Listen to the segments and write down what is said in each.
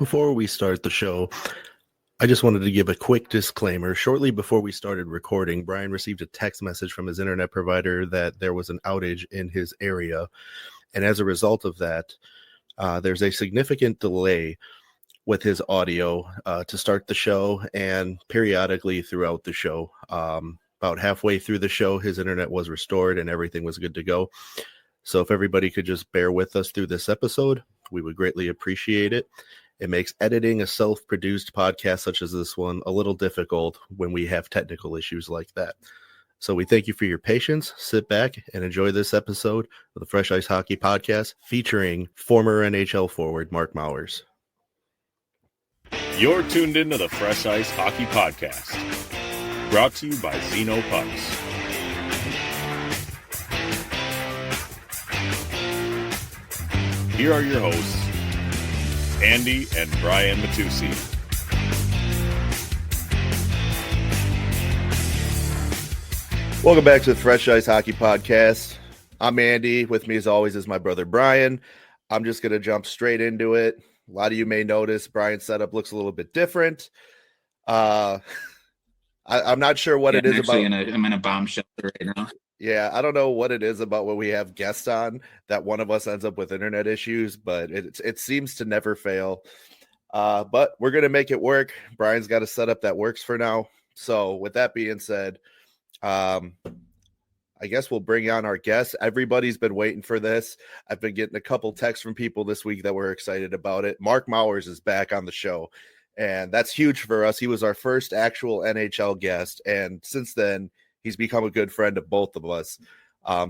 Before we start the show, I just wanted to give a quick disclaimer. Shortly before we started recording, Brian received a text message from his internet provider that there was an outage in his area. And as a result of that, there's a significant delay with his audio to start the show and periodically throughout the show. About halfway through the show, his internet was restored and everything was good to go. So if everybody could just bear with us through this episode, we would greatly appreciate it. It makes editing a self-produced podcast such as this one a little difficult when we have technical issues like that. So we thank you for your patience. Sit back and enjoy this episode of the Fresh Ice Hockey Podcast featuring former NHL forward Mark Mowers. You're tuned into the Fresh Ice Hockey Podcast, brought to you by Zeno Pucks. Here are your hosts, Andy and Brian Matusi. Welcome back to the Fresh Ice Hockey Podcast. I'm Andy. With me as always is my brother Brian. I'm just going to jump straight into it. A lot of you may notice Brian's setup looks a little bit different. I'm not sure what it is about. I'm in a bomb shelter right now. Yeah, I don't know what it is about when we have guests on that one of us ends up with internet issues, but it seems to never fail. But we're going to make it work. Brian's got a setup that works for now. So with that being said, I guess we'll bring on our guests. Everybody's been waiting for this. I've been getting a couple texts from people this week that were excited about it. Mark Mowers is back on the show, and that's huge for us. He was our first actual NHL guest, and since then, he's become a good friend of both of us.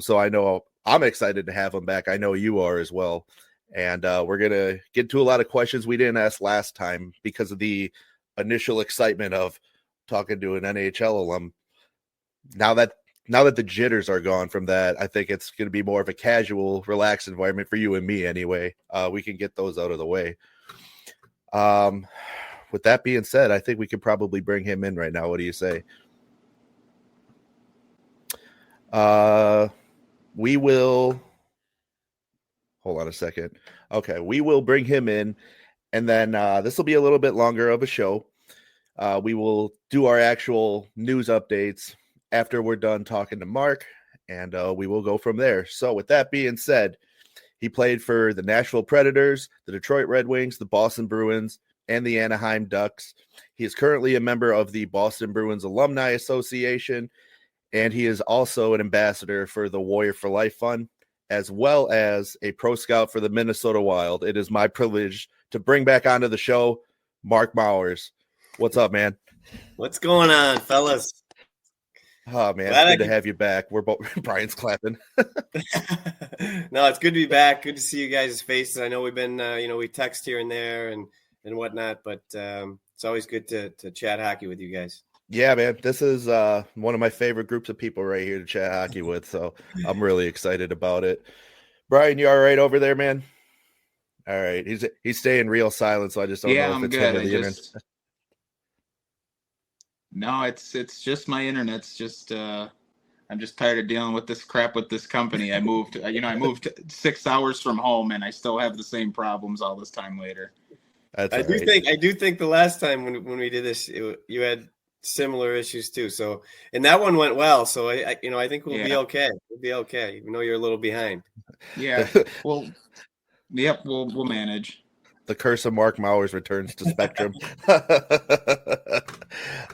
So I know I'm excited to have him back. I know you are as well. And we're going to get to a lot of questions we didn't ask last time because of the initial excitement of talking to an NHL alum. Now that the jitters are gone from that, I think it's going to be more of a casual, relaxed environment for you and me anyway. We can get those out of the way. With that being said, I think we could probably bring him in right now. What do you say? We will hold on a second. Okay, we will bring him in, and then this will be a little bit longer of a show. We will do our actual news updates after we're done talking to Mark, and we will go from there. So with that being said, he played for the Nashville Predators, the Detroit Red Wings, the Boston Bruins, and the Anaheim Ducks. He is currently a member of the Boston Bruins Alumni Association, and he is also an ambassador for the Warrior for Life Fund, as well as a pro scout for the Minnesota Wild. It is my privilege to bring back onto the show Mark Mowers. What's up, man? What's going on, fellas? Oh, man, it's good to have you back. We're both Brian's clapping. No, it's good to be back. Good to see you guys' faces. I know we've been, we text here and there and whatnot, but it's always good to chat hockey with you guys. Yeah, man, this is one of my favorite groups of people right here to chat hockey with, so I'm really excited about it. Brian, you all right over there, man? All right, he's staying real silent, so I just don't know if I'm it's good. him or the internet. No, it's just my internet's just I'm just tired of dealing with this crap with this company. I moved 6 hours from home, and I still have the same problems all this time later. I do think the last time when we did this, you had similar issues too. So, and that one went well. So I think we'll be okay. We'll be okay, even though you're a little behind. Yeah. Well, yep. We'll manage. The curse of Mark Mowers returns to Spectrum.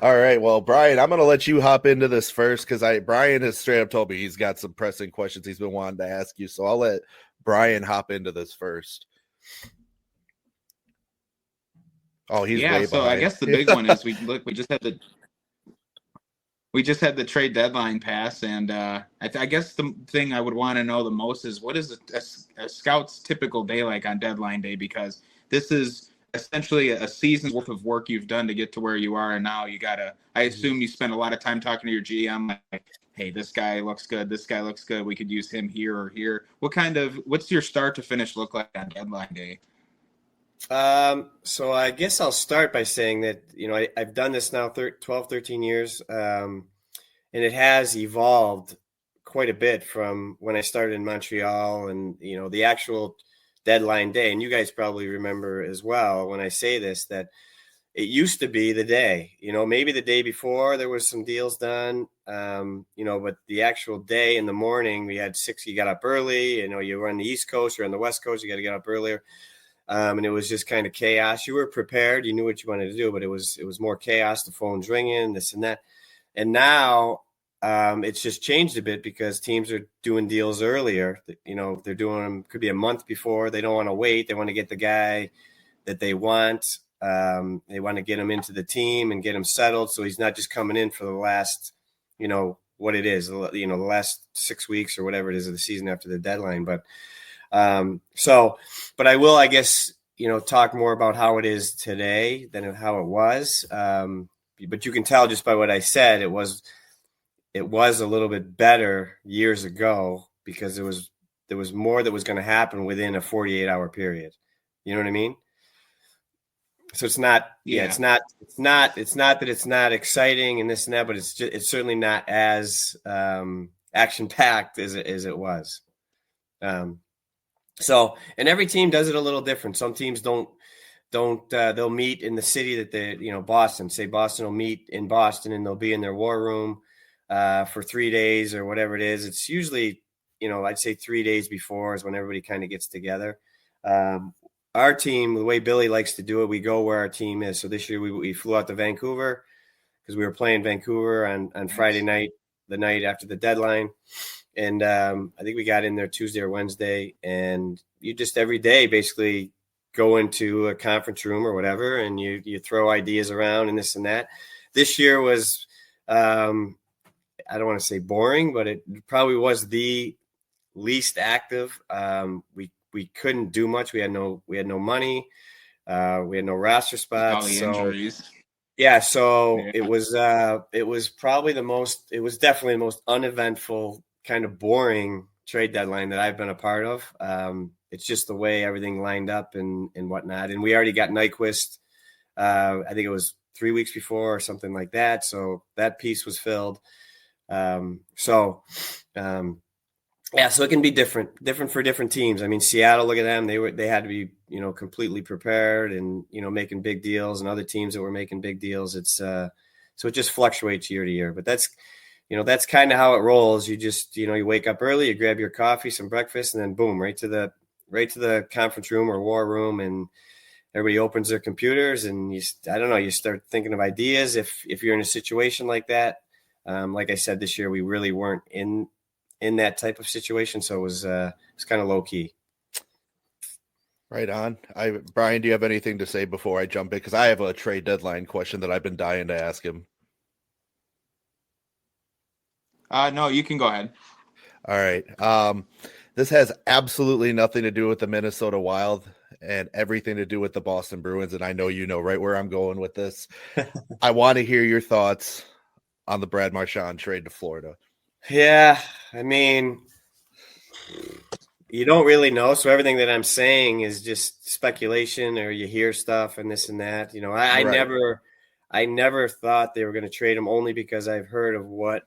All right. Well, Brian, I'm going to let you hop into this first because Brian has straight up told me he's got some pressing questions he's been wanting to ask you. So I'll let Brian hop into this first. Oh, he's way so behind. I guess the big one is we just had the trade deadline pass, and I guess the thing I would want to know the most is what is a scout's typical day like on deadline day, because this is essentially a season's worth of work you've done to get to where you are, and now you gotta. I assume you spend a lot of time talking to your GM, like, hey, this guy looks good, this guy looks good, we could use him here or here. What's your start to finish look like on deadline day? So I guess I'll start by saying that, I've done this now 12, 13 years, and it has evolved quite a bit from when I started in Montreal, and, the actual deadline day, and you guys probably remember as well when I say this, that it used to be the day, maybe the day before there was some deals done, but the actual day in the morning, we had you got up early, you were on the East Coast or on the West Coast, you got to get up earlier. And it was just kind of chaos. You were prepared, you knew what you wanted to do, but it was more chaos. The phone's ringing, this and that. And now it's just changed a bit because teams are doing deals earlier. They're doing them, could be a month before. They don't want to wait. They want to get the guy that they want. They want to get him into the team and get him settled, so he's not just coming in for the last, what it is, the last 6 weeks or whatever it is of the season after the deadline. But but I will, I guess, talk more about how it is today than how it was. But you can tell just by what I said, it was a little bit better years ago because there was more that was going to happen within a 48-hour period. You know what I mean? So it's not, it's not that it's not exciting and this and that, but it's certainly not as action packed as it was. So, and every team does it a little different. Some teams don't they'll meet in the city that they, Boston will meet in Boston and they'll be in their war room for 3 days or whatever it is. It's usually, I'd say 3 days before is when everybody kind of gets together. Our team, the way Billy likes to do it, we go where our team is. So this year we flew out to Vancouver because we were playing Vancouver on Friday night, the night after the deadline. And I think we got in there Tuesday or Wednesday. And you just every day basically go into a conference room or whatever, and you throw ideas around and this and that. This year was, I don't want to say boring, but it probably was the least active. We couldn't do much. We had no money. We had no roster spots. All the injuries. Yeah. So it was definitely the most uneventful, kind of boring trade deadline that I've been a part of. It's just the way everything lined up and whatnot. And we already got Nyquist. I think it was 3 weeks before or something like that. So that piece was filled. So it can be different for different teams. I mean, Seattle, look at them. They had to be, completely prepared and, making big deals, and other teams that were making big deals. It's so it just fluctuates year to year, but that's kind of how it rolls. You just, you wake up early, you grab your coffee, some breakfast, and then boom, right to the conference room or war room. And everybody opens their computers and you start thinking of ideas. If you're in a situation like that, like I said, this year, we really weren't in that type of situation. So it was kind of low key. Right on. Brian, do you have anything to say before I jump in? Because I have a trade deadline question that I've been dying to ask him. No, you can go ahead. All right. This has absolutely nothing to do with the Minnesota Wild and everything to do with the Boston Bruins. And I know right where I'm going with this. I want to hear your thoughts on the Brad Marchand trade to Florida. Yeah, I mean, you don't really know. So everything that I'm saying is just speculation, or you hear stuff and this and that. I never thought they were going to trade him, only because I've heard of what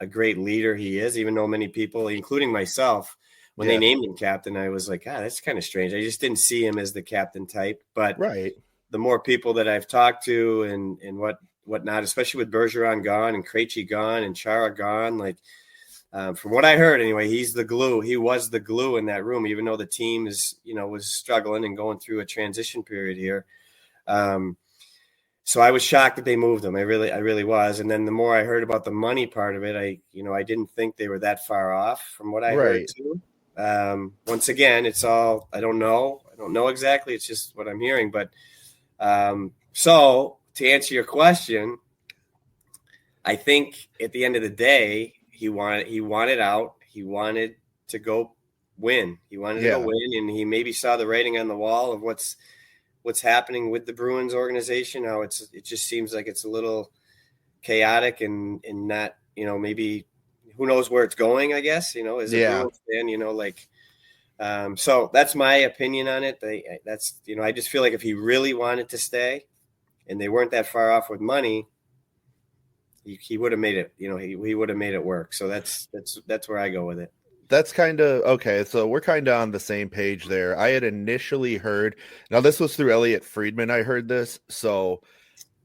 a great leader he is, even though many people, including myself, when they named him captain, I was like, that's kind of strange. I just didn't see him as the captain type. But the more people that I've talked to and whatnot, especially with Bergeron gone and Krejci gone and Chara gone, like from what I heard anyway, he's the glue. He was the glue in that room, even though the team was struggling and going through a transition period here. So I was shocked that they moved him. I really was. And then the more I heard about the money part of it, I didn't think they were that far off from what I heard too. Once again, it's all, I don't know exactly. It's just what I'm hearing. But so to answer your question, I think at the end of the day, he wanted out. He wanted to go win. He wanted to go win, and he maybe saw the writing on the wall of what's happening with the Bruins organization. How it just seems like it's a little chaotic and not, maybe who knows where it's going, I guess, as a Bruins fan, so that's my opinion on it. I just feel like if he really wanted to stay and they weren't that far off with money, he would have made it, he would have made it work. So that's where I go with it. That's kind of okay. So we're kind of on the same page there. I had initially heard, now this was through Elliot Friedman. I heard this. So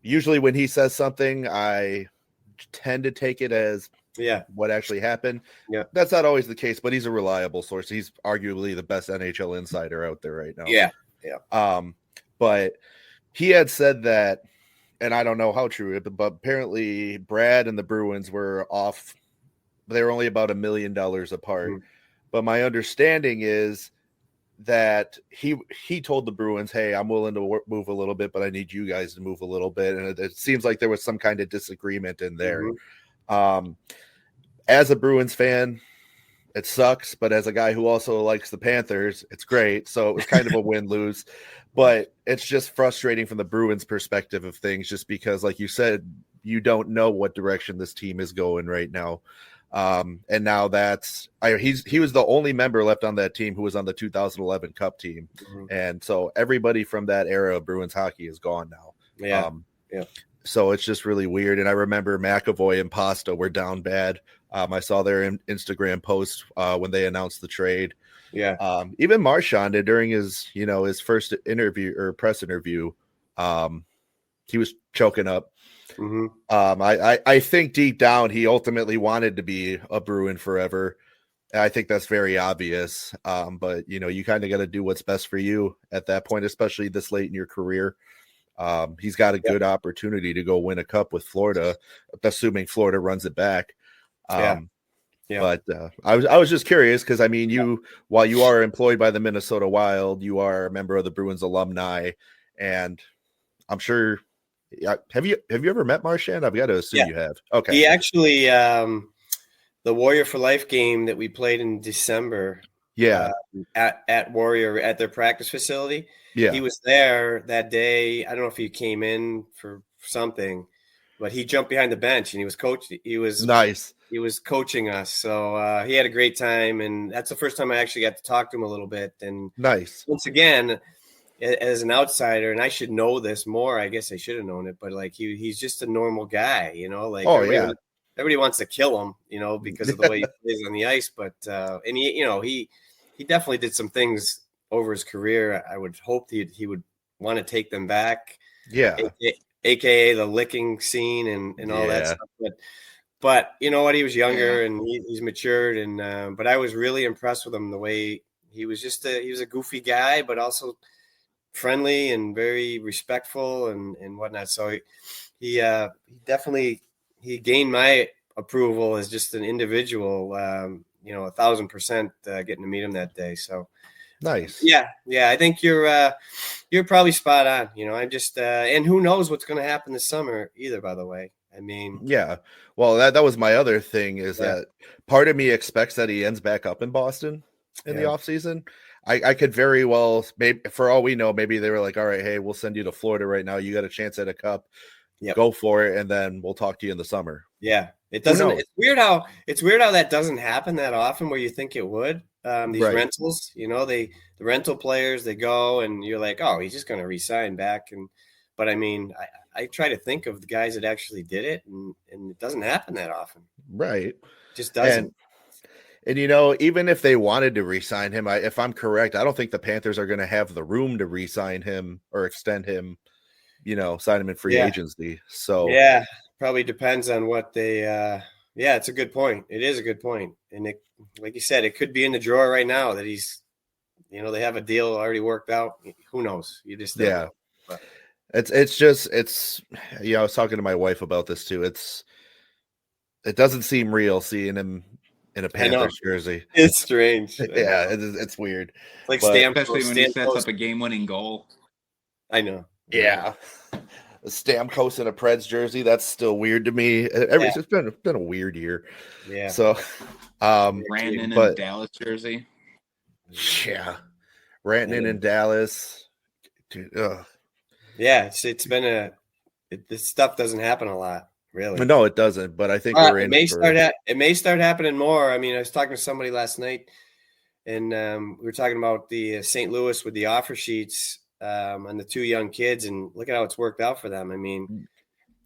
usually when he says something, I tend to take it as what actually happened. Yeah. That's not always the case, but he's a reliable source. He's arguably the best NHL insider out there right now. Yeah. But he had said that, and I don't know how true it, but apparently Brad and the Bruins were off. They were only about $1 million apart. Mm-hmm. But my understanding is that he told the Bruins, hey, I'm willing to move a little bit, but I need you guys to move a little bit. And it seems like there was some kind of disagreement in there. Mm-hmm. As a Bruins fan, it sucks, but as a guy who also likes the Panthers, it's great. So it was kind of a win-lose, but it's just frustrating from the Bruins' perspective of things, just because, like you said, you don't know what direction this team is going right now. And now he was the only member left on that team who was on the 2011 Cup team. Mm-hmm. And so everybody from that era of Bruins hockey is gone now. Yeah. So it's just really weird. And I remember McAvoy and Pasta were down bad. I saw their Instagram post when they announced the trade. Yeah. Even Marchand did during his first interview or press interview. He was choking up. Mm-hmm. I think deep down he ultimately wanted to be a Bruin forever. I think that's very obvious. But you kind of got to do what's best for you at that point, especially this late in your career. He's got a good opportunity to go win a cup with Florida, assuming Florida runs it back. But I was just curious because, I mean, while you are employed by the Minnesota Wild, you are a member of the Bruins alumni, and I'm sure. Have you ever met Marchand? I've got to assume you have. Okay. He actually, the Warrior for Life game that we played in December. Yeah. At Warrior at their practice facility. Yeah. He was there that day. I don't know if he came in for something, but he jumped behind the bench and he was coaching. He was nice. He was coaching us. So he had a great time. And that's the first time I actually got to talk to him a little bit. And nice. Once again, as an outsider, and I should know this more, I guess I should have known it, but like he's just a normal guy, like everybody wants to kill him, because of the way he plays on the ice. But and he definitely did some things over his career. I would hope he would want to take them back. Yeah. AKA the licking scene and all that stuff. But you know what? He was younger and he's matured. And but I was really impressed with him, the way he was he was a goofy guy, but also friendly and very respectful and whatnot. So he definitely gained my approval as just an individual. 1,000% getting to meet him that day. So nice. Yeah. I think you're probably spot on. I'm just and who knows what's going to happen this summer either. By the way, I mean, yeah. Well, that was my other thing is that part of me expects that he ends back up in Boston in the off season. I could very well, maybe for all we know, maybe they were like, all right, hey, we'll send you to Florida right now. You got a chance at a cup. Go for it. And then we'll talk to you in the summer. Yeah. It doesn't. It's weird how that doesn't happen that often where you think it would. These rentals, the rental players, they go and you're like, oh, he's just going to re-sign back. But I mean, I try to think of the guys that actually did it and it doesn't happen that often. Right. It just doesn't. And even if they wanted to re-sign him, if I'm correct, I don't think the Panthers are going to have the room to re-sign him or extend him, sign him in free agency. So probably depends on what they. It's a good point. It is a good point, and it, like you said, it could be in the drawer right now that he's, they have a deal already worked out. Who knows? You just don't know. But. It's I was talking to my wife about this too. It doesn't seem real seeing him in a Panthers jersey. It's strange. Yeah, it's weird. Like especially when he sets up a game-winning goal. I know. Yeah. A Stamkos in a Preds jersey, that's still weird to me. It's been a weird year. Yeah. So Rantanen in a Dallas jersey. Yeah. Rantanen in Dallas. Dude, yeah, it's been this stuff doesn't happen a lot. Really? No, it doesn't. But I think we're in. It may start happening more. I mean, I was talking to somebody last night, and we were talking about the St. Louis with the offer sheets on the two young kids, and look at how it's worked out for them. I mean,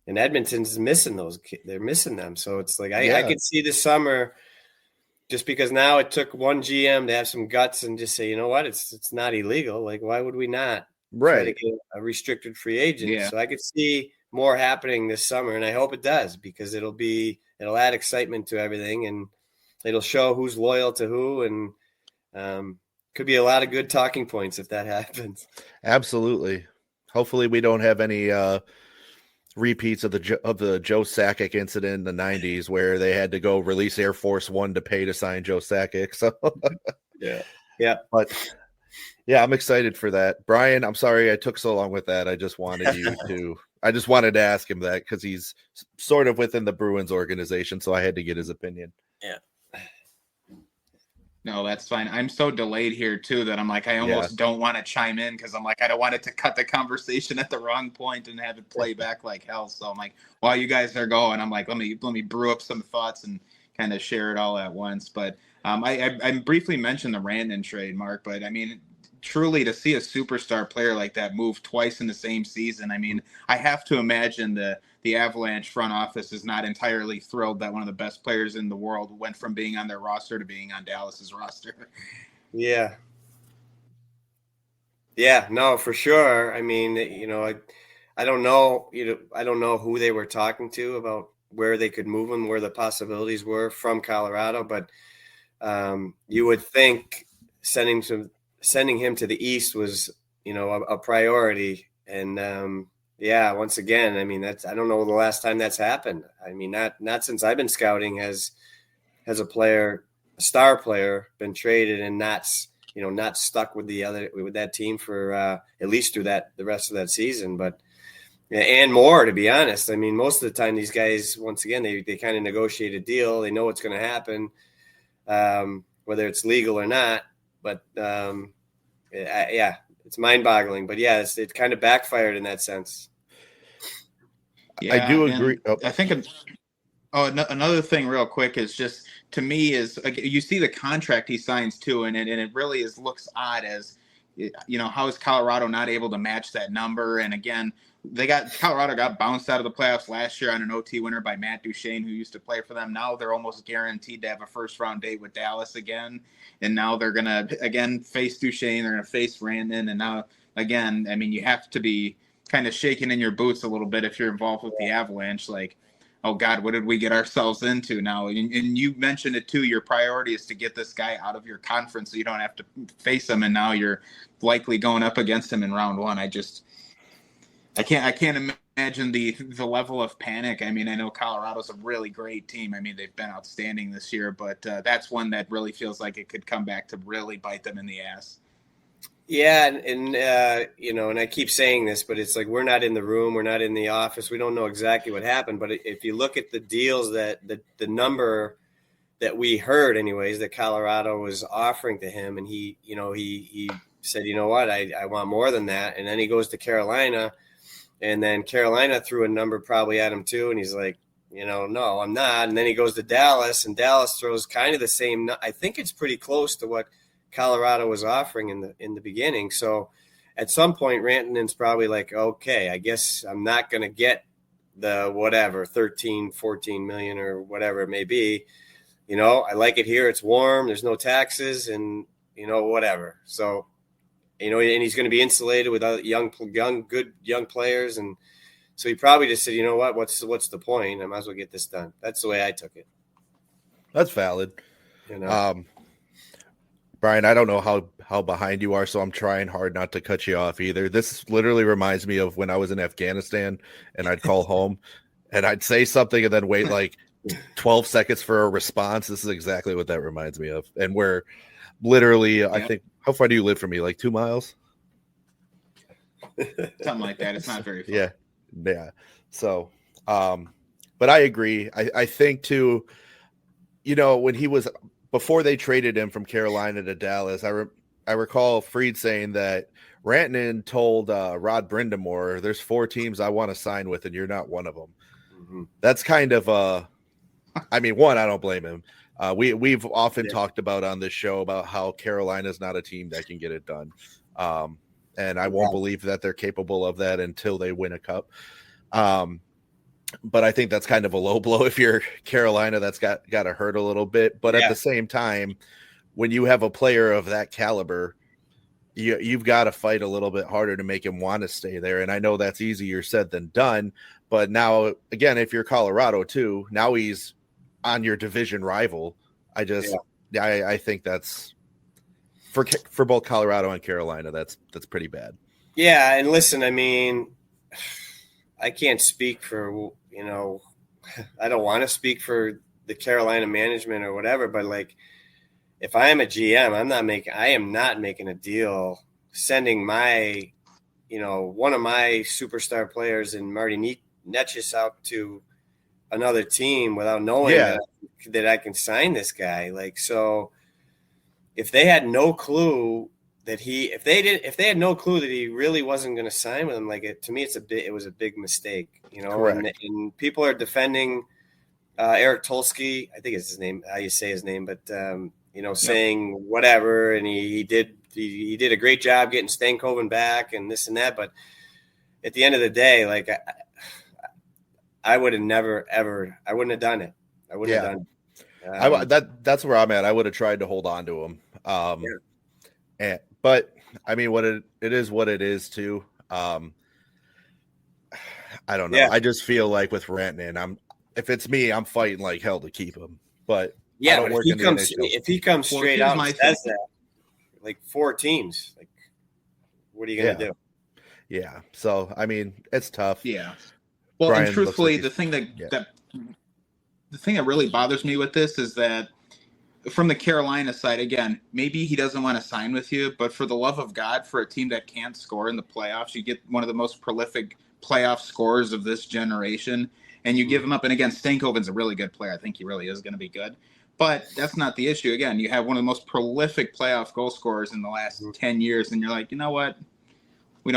and Edmonton's missing those kids. They're missing them. So it's like I could see this summer just because now it took one GM to have some guts and just say, you know what, it's not illegal. Like, why would we not try to get a restricted free agent? Yeah. So I could see more happening this summer, and I hope it does, because it'll add excitement to everything, and it'll show who's loyal to who, and could be a lot of good talking points if that happens. Absolutely. Hopefully we don't have any repeats of the Joe Sakic incident in the 90s where they had to go release Air Force One to pay to sign Joe Sakic. So yeah. But yeah, I'm excited for that. Brian, I'm sorry I took so long with that. I just wanted to ask him that because he's sort of within the Bruins organization, so I had to get his opinion. Yeah. No, that's fine. I'm so delayed here too that I'm like, I almost don't want to chime in because I'm like, I don't want it to cut the conversation at the wrong point and have it play back like hell. So I'm like, while you guys are going, I'm like, let me brew up some thoughts and kind of share it all at once. But I briefly mentioned the Rantanen trade, Mark, but I mean, truly to see a superstar player like that move twice in the same season. I mean, I have to imagine the Avalanche front office is not entirely thrilled that one of the best players in the world went from being on their roster to being on Dallas's roster. Yeah. Yeah, no, for sure. I mean, I don't know, I don't know who they were talking to about where they could move him, where the possibilities were from Colorado, but you would think sending him to the East was, a priority. And once again, I mean, I don't know the last time that's happened. I mean, not since I've been scouting has a star player been traded and not stuck with that team for at least through the rest of that season, but and more, to be honest. I mean, most of the time these guys, once again, they kind of negotiate a deal. They know what's going to happen, whether it's legal or not. But it's mind-boggling. But yeah, it kind of backfired in that sense. Yeah, I do agree. I think another thing real quick is just, to me, is you see the contract he signs too, and it really looks odd as, how is Colorado not able to match that number? And again, Colorado got bounced out of the playoffs last year on an OT winner by Matt Duchene, who used to play for them. Now they're almost guaranteed to have a first-round date with Dallas again. And now they're going to, again, face Duchene. They're going to face Rantanen. And now, again, I mean, you have to be kind of shaking in your boots a little bit if you're involved with the Avalanche. Like, oh, God, what did we get ourselves into now? And you mentioned it, too. Your priority is to get this guy out of your conference so you don't have to face him. And now you're likely going up against him in round one. I can't imagine the level of panic. I mean, I know Colorado's a really great team. I mean, they've been outstanding this year, but that's one that really feels like it could come back to really bite them in the ass. Yeah, and I keep saying this, but it's like we're not in the room, we're not in the office, we don't know exactly what happened. But if you look at the deals that the number that we heard, anyways, that Colorado was offering to him, and he said, you know what, I want more than that, and then he goes to Carolina. And then Carolina threw a number probably at him too. And he's like, no, I'm not. And then he goes to Dallas, and Dallas throws kind of the same. I think it's pretty close to what Colorado was offering in the beginning. So at some point, Rantanen's probably like, okay, I guess I'm not going to get the whatever, 13, 14 million or whatever it may be. I like it here. It's warm. There's no taxes and, whatever. So, and he's going to be insulated with other good young players. And so he probably just said, you know what, what's the point? I might as well get this done. That's the way I took it. That's valid. Brian, I don't know how behind you are, so I'm trying hard not to cut you off either. This literally reminds me of when I was in Afghanistan and I'd call home and I'd say something and then wait like 12 seconds for a response. This is exactly what that reminds me of. And we're literally, I think, how far do you live from me? Like 2 miles? Something like that. It's not very far. Yeah. So, but I agree. I think too, when he was, before they traded him from Carolina to Dallas, I recall Fried saying that Rantanen told Rod Brindamore, there's 4 teams I want to sign with, and you're not one of them. Mm-hmm. That's kind of, I don't blame him. We've often talked about on this show about how Carolina's not a team that can get it done. And I won't believe that they're capable of that until they win a cup. but I think that's kind of a low blow if you're Carolina. That's got to hurt a little bit. But at the same time, when you have a player of that caliber, you've got to fight a little bit harder to make him want to stay there. And I know that's easier said than done. But now, again, if you're Colorado too, now he's on your division rival. I think that's for both Colorado and Carolina. That's pretty bad. Yeah, and listen, I mean, I can't speak for, I don't want to speak for the Carolina management or whatever, but like, if I am a GM, I am not making a deal sending my, one of my superstar players and Marty Netchis out to another team without knowing that I can sign this guy. Like, so if they had no clue that if they had no clue that he really wasn't going to sign with them, to me, it was a big mistake, and people are defending Eric Tulsky. I think it's his name, how you say his name, but, saying whatever. And he did a great job getting Stankoven back and this and that. But at the end of the day, like I would have never, ever, I wouldn't have done it. I wouldn't have done it. That's where I'm at. I would have tried to hold on to him. But I mean, it is what it is too. I don't know. Yeah. I just feel like with Rantanen, if it's me, I'm fighting like hell to keep him. But yeah, if he comes straight out and says that, like 4 teams, like what are you gonna do? Yeah. So I mean, it's tough. Yeah. Well, Brian, and truthfully, the thing that really bothers me with this is that from the Carolina side, again, maybe he doesn't want to sign with you, but for the love of God, for a team that can't score in the playoffs, you get one of the most prolific playoff scorers of this generation, and you give him up. And again, Stankoven's a really good player. I think he really is going to be good. But that's not the issue. Again, you have one of the most prolific playoff goal scorers in the last 10 years, and you're like, you know what? We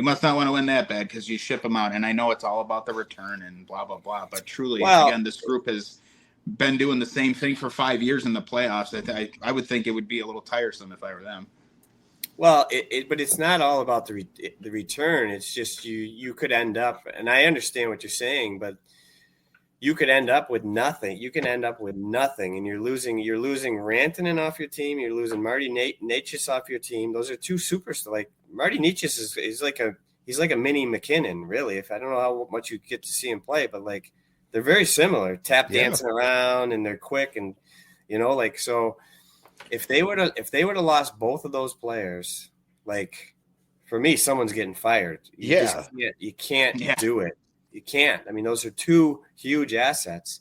must not want to win that bad because you ship him out. And I know it's all about the return and blah, blah, blah. But truly, again, this group has been doing the same thing for 5 years in the playoffs. I would think it would be a little tiresome if I were them. Well, but it's not all about the return. It's just you could end up, and I understand what you're saying, but you could end up with nothing. You can end up with nothing, and you're losing Rantanen off your team. You're losing Marty Netchis off your team. Those are 2 superstars. Like Marty Netchis is like a mini McKinnon, really. If I don't know how much you get to see him play, but like they're very similar, dancing around, and they're quick, and so. If they would have lost both of those players, like for me, someone's getting fired. You can't do it. You can't. I mean, those are 2 huge assets.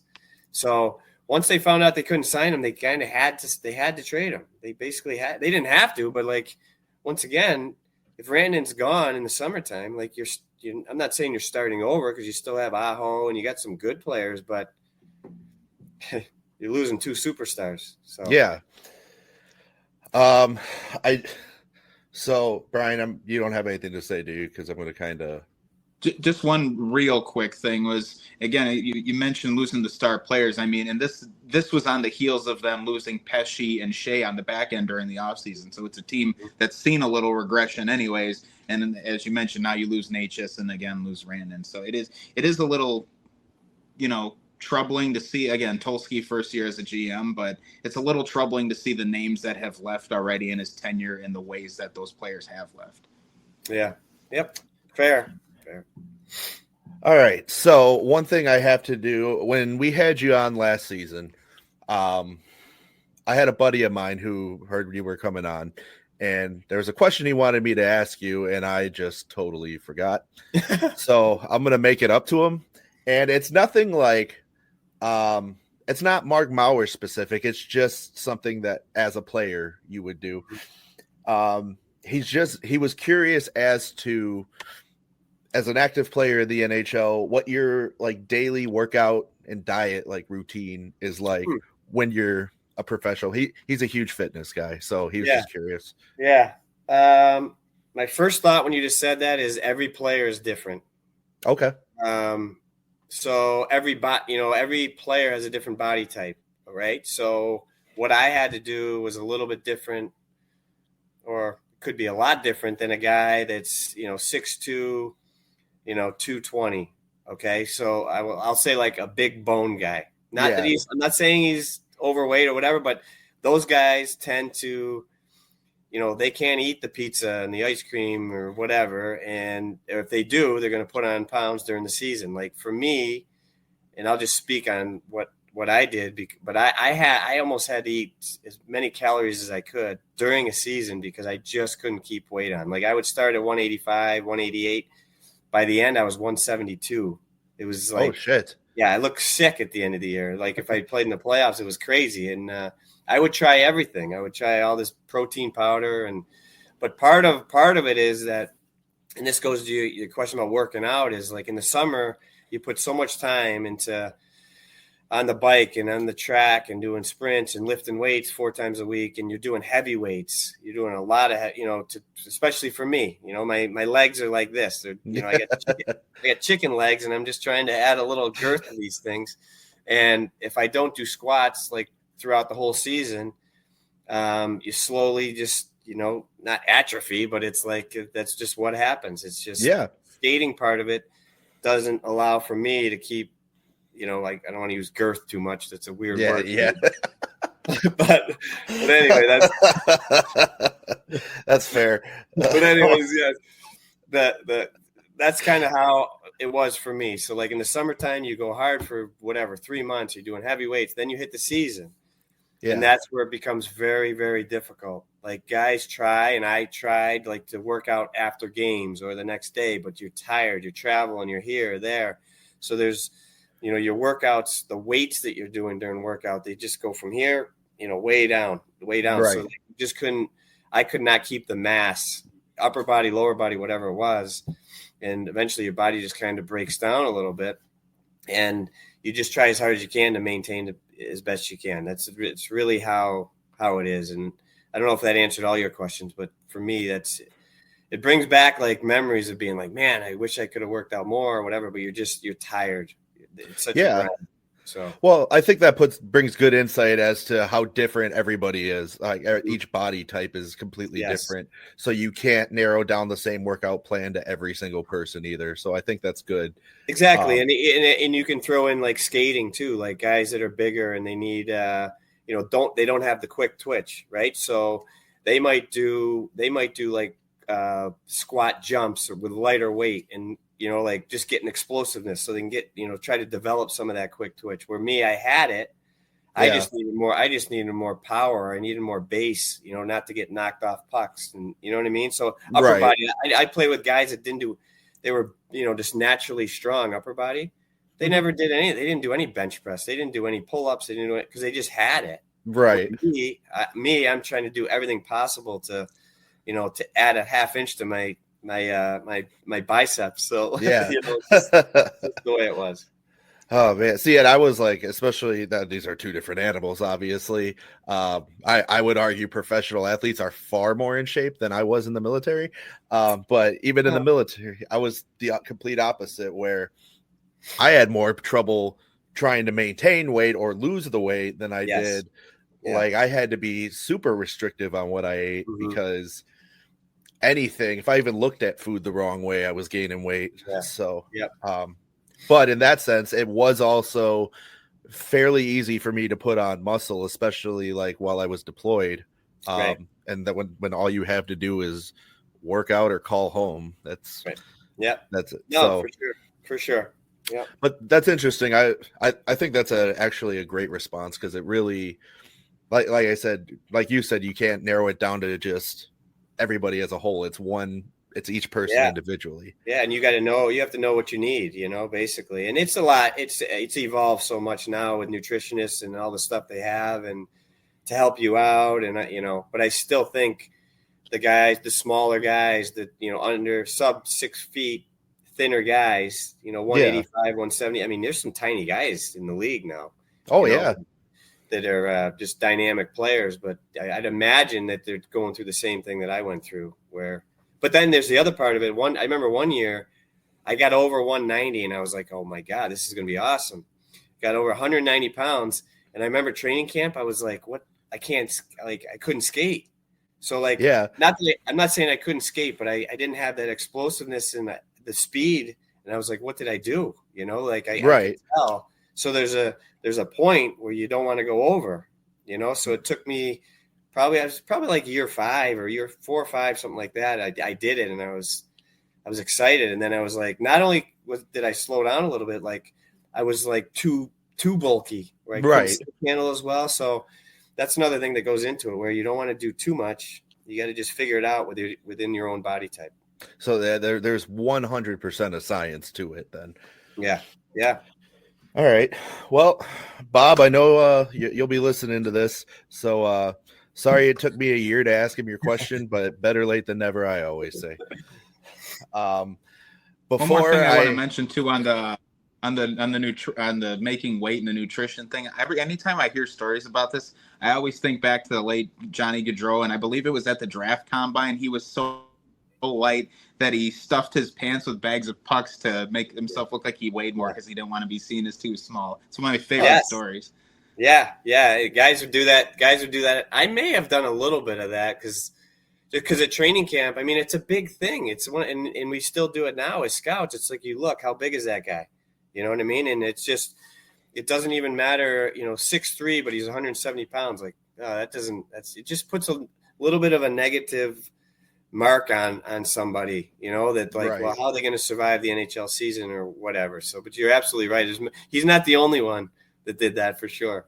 So once they found out they couldn't sign him, they kind of had to trade him. They basically they didn't have to, but like once again, if Rantanen's gone in the summertime, like I'm not saying you're starting over because you still have Aho and you got some good players, but you're losing 2 superstars. So yeah. So Brian, you don't have anything to say, do you? Because I'm going to kind of. Just one real quick thing was, again, you mentioned losing the star players. I mean, and this was on the heels of them losing Pesce and Shea on the back end during the offseason. So it's a team that's seen a little regression anyways. And as you mentioned, now you lose Netchis and again lose Rantanen. So it is a little, troubling to see. Again, Tulsky first year as a GM, but it's a little troubling to see the names that have left already in his tenure and the ways that those players have left. Yeah. Yep. Fair. All right. So one thing I have to do, when we had you on last season, I had a buddy of mine who heard you were coming on, and there was a question he wanted me to ask you, and I just totally forgot. So I'm going to make it up to him. And it's nothing like, it's not Mark Mowers specific. It's just something that as a player you would do. He was curious as to, as an active player in the NHL, what your like daily workout and diet like routine is like when you're a professional. He's a huge fitness guy, so he was just curious. Yeah. My first thought when you just said that is every player is different. Okay. So every player has a different body type, right? So what I had to do was a little bit different, or could be a lot different than a guy that's 6'2", 220. Okay, so I'll say like a big bone guy. Not that Yeah. I'm not saying he's overweight or whatever, but those guys tend to, they can't eat the pizza and the ice cream or whatever, and if they do, they're going to put on pounds during the season. Like for me, and I'll just speak on what I did, but I almost had to eat as many calories as I could during a season because I just couldn't keep weight on. Like I would start at 185, 188. By the end, I was 172. It was like, oh shit. Yeah, I looked sick at the end of the year. Like if I played in the playoffs, it was crazy. And I would try everything. I would try all this protein powder, but part of it is that, and this goes to your question about working out, is like in the summer you put so much time into on the bike and on the track and doing sprints and lifting weights 4 times a week, and you're doing heavy weights. You're doing a lot of, especially for me, my legs are like this. I got chicken legs, and I'm just trying to add a little girth to these things. And if I don't do squats like throughout the whole season, you slowly just, not atrophy, but it's like, that's just what happens. It's just skating part of it doesn't allow for me to keep, like I don't want to use girth too much. That's a weird word. Yeah. but anyway, that's fair. But anyways, yeah, that's kind of how it was for me. So like in the summertime, you go hard for 3 months. You're doing heavy weights. Then you hit the season, and that's where it becomes very, very difficult. Like guys try, and I tried like to work out after games or the next day, but you're tired. You're traveling. You're here or there. So there's your workouts, the weights that you're doing during workout, they just go from here, way down. Right. So I could not keep the mass, upper body, lower body, whatever it was. And eventually your body just kind of breaks down a little bit, and you just try as hard as you can to maintain it as best you can. It's really how it is. And I don't know if that answered all your questions, but for me, it brings back like memories of being like, man, I wish I could have worked out more or whatever, but you're tired. It's such a grind. So well, I think that brings good insight as to how different everybody is. Like each body type is completely different, so you can't narrow down the same workout plan to every single person either. So I think that's good. Exactly, and you can throw in like skating too, like guys that are bigger and they need don't have the quick twitch, right? So they might do like squat jumps or with lighter weight and like just getting explosiveness so they can get, try to develop some of that quick twitch. Where me, I had it. I just needed more power. I needed more base, not to get knocked off pucks. And you know what I mean? So upper body, I play with guys that they were, just naturally strong upper body. They never did they didn't do any bench press. They didn't do any pull-ups. They didn't do it because they just had it. Right. Me, I'm trying to do everything possible to add a half inch to my biceps. So just the way it was. Oh man, see, and I was like, especially that these are two different animals. Obviously, I would argue professional athletes are far more in shape than I was in the military. But even in the military, I was the complete opposite, where I had more trouble trying to maintain weight or lose the weight than I did. Yeah. Like I had to be super restrictive on what I ate because anything, if I even looked at food the wrong way, I was gaining weight. Yeah. So, but in that sense, it was also fairly easy for me to put on muscle, especially like while I was deployed. And that when all you have to do is work out or call home, that's that's it. No, for sure. Yeah. But that's interesting. I think that's actually a great response because it really, like I said, like you said, you can't narrow it down to just everybody as a whole. It's each person individually. Yeah. And you have to know what you need, basically. And it's a lot. It's evolved so much now with nutritionists and all the stuff they have and to help you out. And, but I still think the smaller guys that, under sub 6 feet, thinner guys, 185, 170. I mean, there's some tiny guys in the league now. Oh, yeah. That are just dynamic players, but I'd imagine that they're going through the same thing that I went through. But then there's the other part of it. I remember one year I got over 190, and I was like, "Oh my god, this is going to be awesome." Got over 190 pounds, and I remember training camp. I was like, "What? I couldn't skate." So I'm not saying I couldn't skate, but I didn't have that explosiveness and the speed And I was like, what did I do? I Right. could tell. So there's a point where you don't want to go over, so it took me I was probably like year 5 or year 4 or 5, something like that. I did it, and I was excited. And then I was like, not only did I slow down a little bit, like I was like too bulky, right? Right. Handle as well. So that's another thing that goes into it, where you don't want to do too much. You got to just figure it out within your own body type. So there's 100% of science to it then. Yeah. All right. Well, Bob, I know you'll be listening to this. So sorry it took me a year to ask him your question, but better late than never, I always say. One more thing I want to mention too on the making weight and the nutrition thing. Anytime I hear stories about this, I always think back to the late Johnny Gaudreau, and I believe it was at the draft combine. He was so light that he stuffed his pants with bags of pucks to make himself look like he weighed more because he didn't want to be seen as too small. It's one of my favorite stories. Yeah. Guys would do that. I may have done a little bit of that because at training camp, I mean, it's a big thing. It's one, and we still do it now as scouts. It's like, you look, how big is that guy? You know what I mean? And it's just, it doesn't even matter, 6'3", but he's 170 pounds. Like, it just puts a little bit of a negative mark on somebody, that like, right. Well, how are they going to survive the NHL season or whatever? So, but you're absolutely right. He's not the only one that did that, for sure.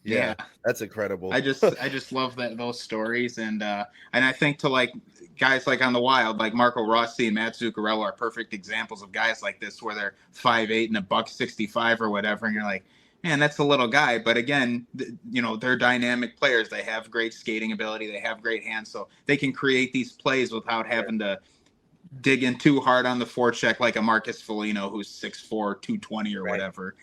Yeah, that's incredible. I just love those stories, and I think to like guys like on the Wild, like Marco Rossi and Matt Zuccarello are perfect examples of guys like this, where they're 5'8" and $165 or whatever, and you're like, man, that's a little guy. But again, they're dynamic players. They have great skating ability. They have great hands, so they can create these plays without having to dig in too hard on the forecheck like a Marcus Foligno, who's 6'4", 220 or whatever.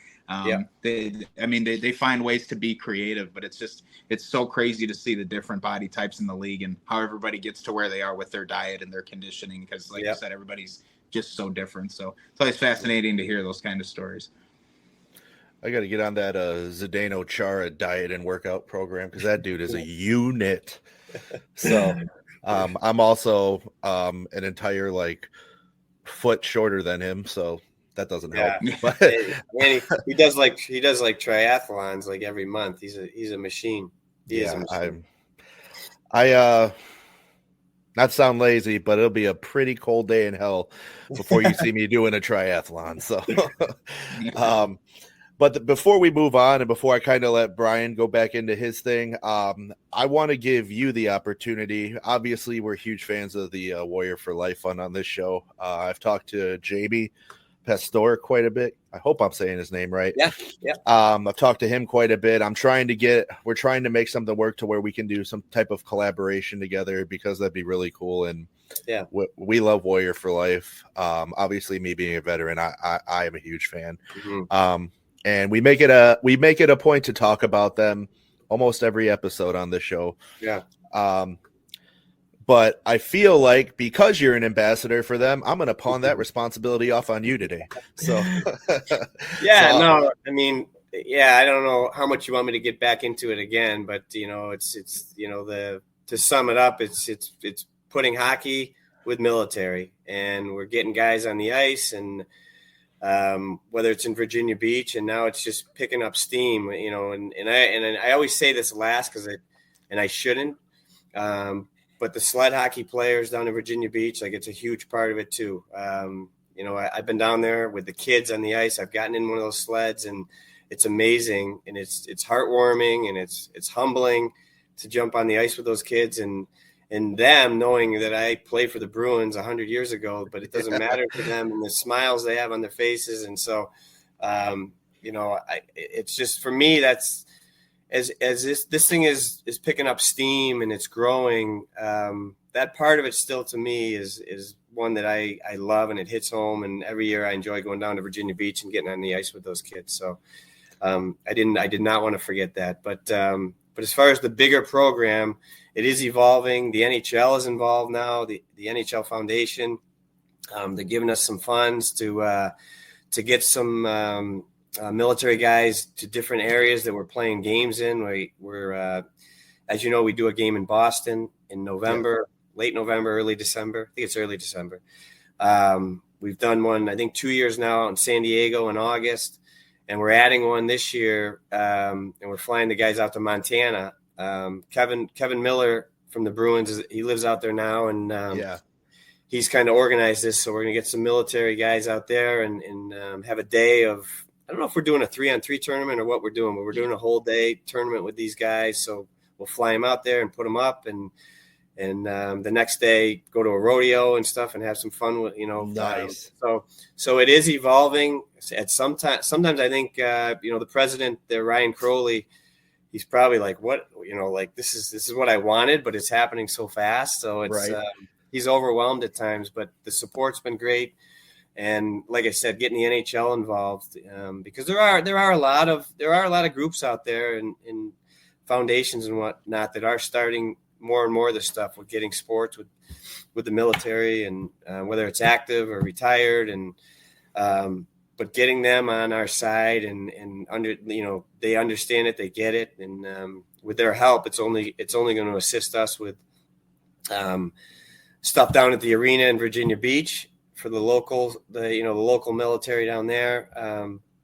They find ways to be creative, but it's so crazy to see the different body types in the league and how everybody gets to where they are with their diet and their conditioning, because like you said, everybody's just so different. So it's always fascinating to hear those kind of stories. I got to get on that Zdeno Chara diet and workout program, because that dude is a unit. So I'm also an entire foot shorter than him, so that doesn't help. But and he does triathlons like every month. He's a machine. He is a machine. I not sound lazy, but it'll be a pretty cold day in hell before you see me doing a triathlon. So, but before we move on, and before I kind of let Brian go back into his thing, I want to give you the opportunity. Obviously, we're huge fans of the Warrior for Life Fund on this show. I've talked to Jamie Pastor quite a bit. I hope I'm saying his name right. Yeah. I've talked to him quite a bit. We're trying to make something work to where we can do some type of collaboration together, because that'd be really cool. And we love Warrior for Life. Obviously, me being a veteran, I am a huge fan. Mm-hmm. And we make it a point to talk about them almost every episode on this show. Yeah. But I feel like, because you're an ambassador for them, I'm going to pawn that responsibility off on you today. So, I don't know how much you want me to get back into it again, but to sum it up, it's putting hockey with military, and we're getting guys on the ice, and whether it's in Virginia Beach, and now it's just picking up steam, and I always say this last and I shouldn't. But the sled hockey players down in Virginia Beach, it's a huge part of it too. I've been down there with the kids on the ice. I've gotten in one of those sleds, and it's amazing, and it's heartwarming, and it's humbling to jump on the ice with those kids, and them knowing that I played for the Bruins 100 years ago, but it doesn't matter to them, and the smiles they have on their faces. And so, it's just, for me, that's, as this thing is picking up steam and it's growing, that part of it still, to me, is one that I love, and it hits home. And every year I enjoy going down to Virginia Beach and getting on the ice with those kids. So I did not want to forget that. But as far as the bigger program, it is evolving. The NHL is involved now. The NHL Foundation, they're giving us some funds to get some military guys to different areas that we're playing games in. We're as you know, we do a game in Boston in November, late November, early December. I think it's early December. We've done one, I think, 2 years now out in San Diego in August, and we're adding one this year, and we're flying the guys out to Montana. Kevin Miller from the Bruins, he lives out there now, and he's kind of organized this. So we're going to get some military guys out there and have a day of, I don't know if we're doing a 3-on-3 tournament or what we're doing, but we're doing a whole day tournament with these guys. So we'll fly them out there and put them up, and the next day go to a rodeo and stuff and have some fun with, Nice. So it is evolving. Sometimes I think, the president there, Ryan Crowley, he's probably like, what, like this is what I wanted, but it's happening so fast. So it's, he's overwhelmed at times, but the support's been great. And like I said, getting the NHL involved, because there are a lot of groups out there and foundations and whatnot that are starting more and more of this stuff with getting sports with the military, and whether it's active or retired, and but getting them on our side and they understand it, they get it, and with their help, it's only going to assist us with stuff down at the arena in Virginia Beach for the local military down there.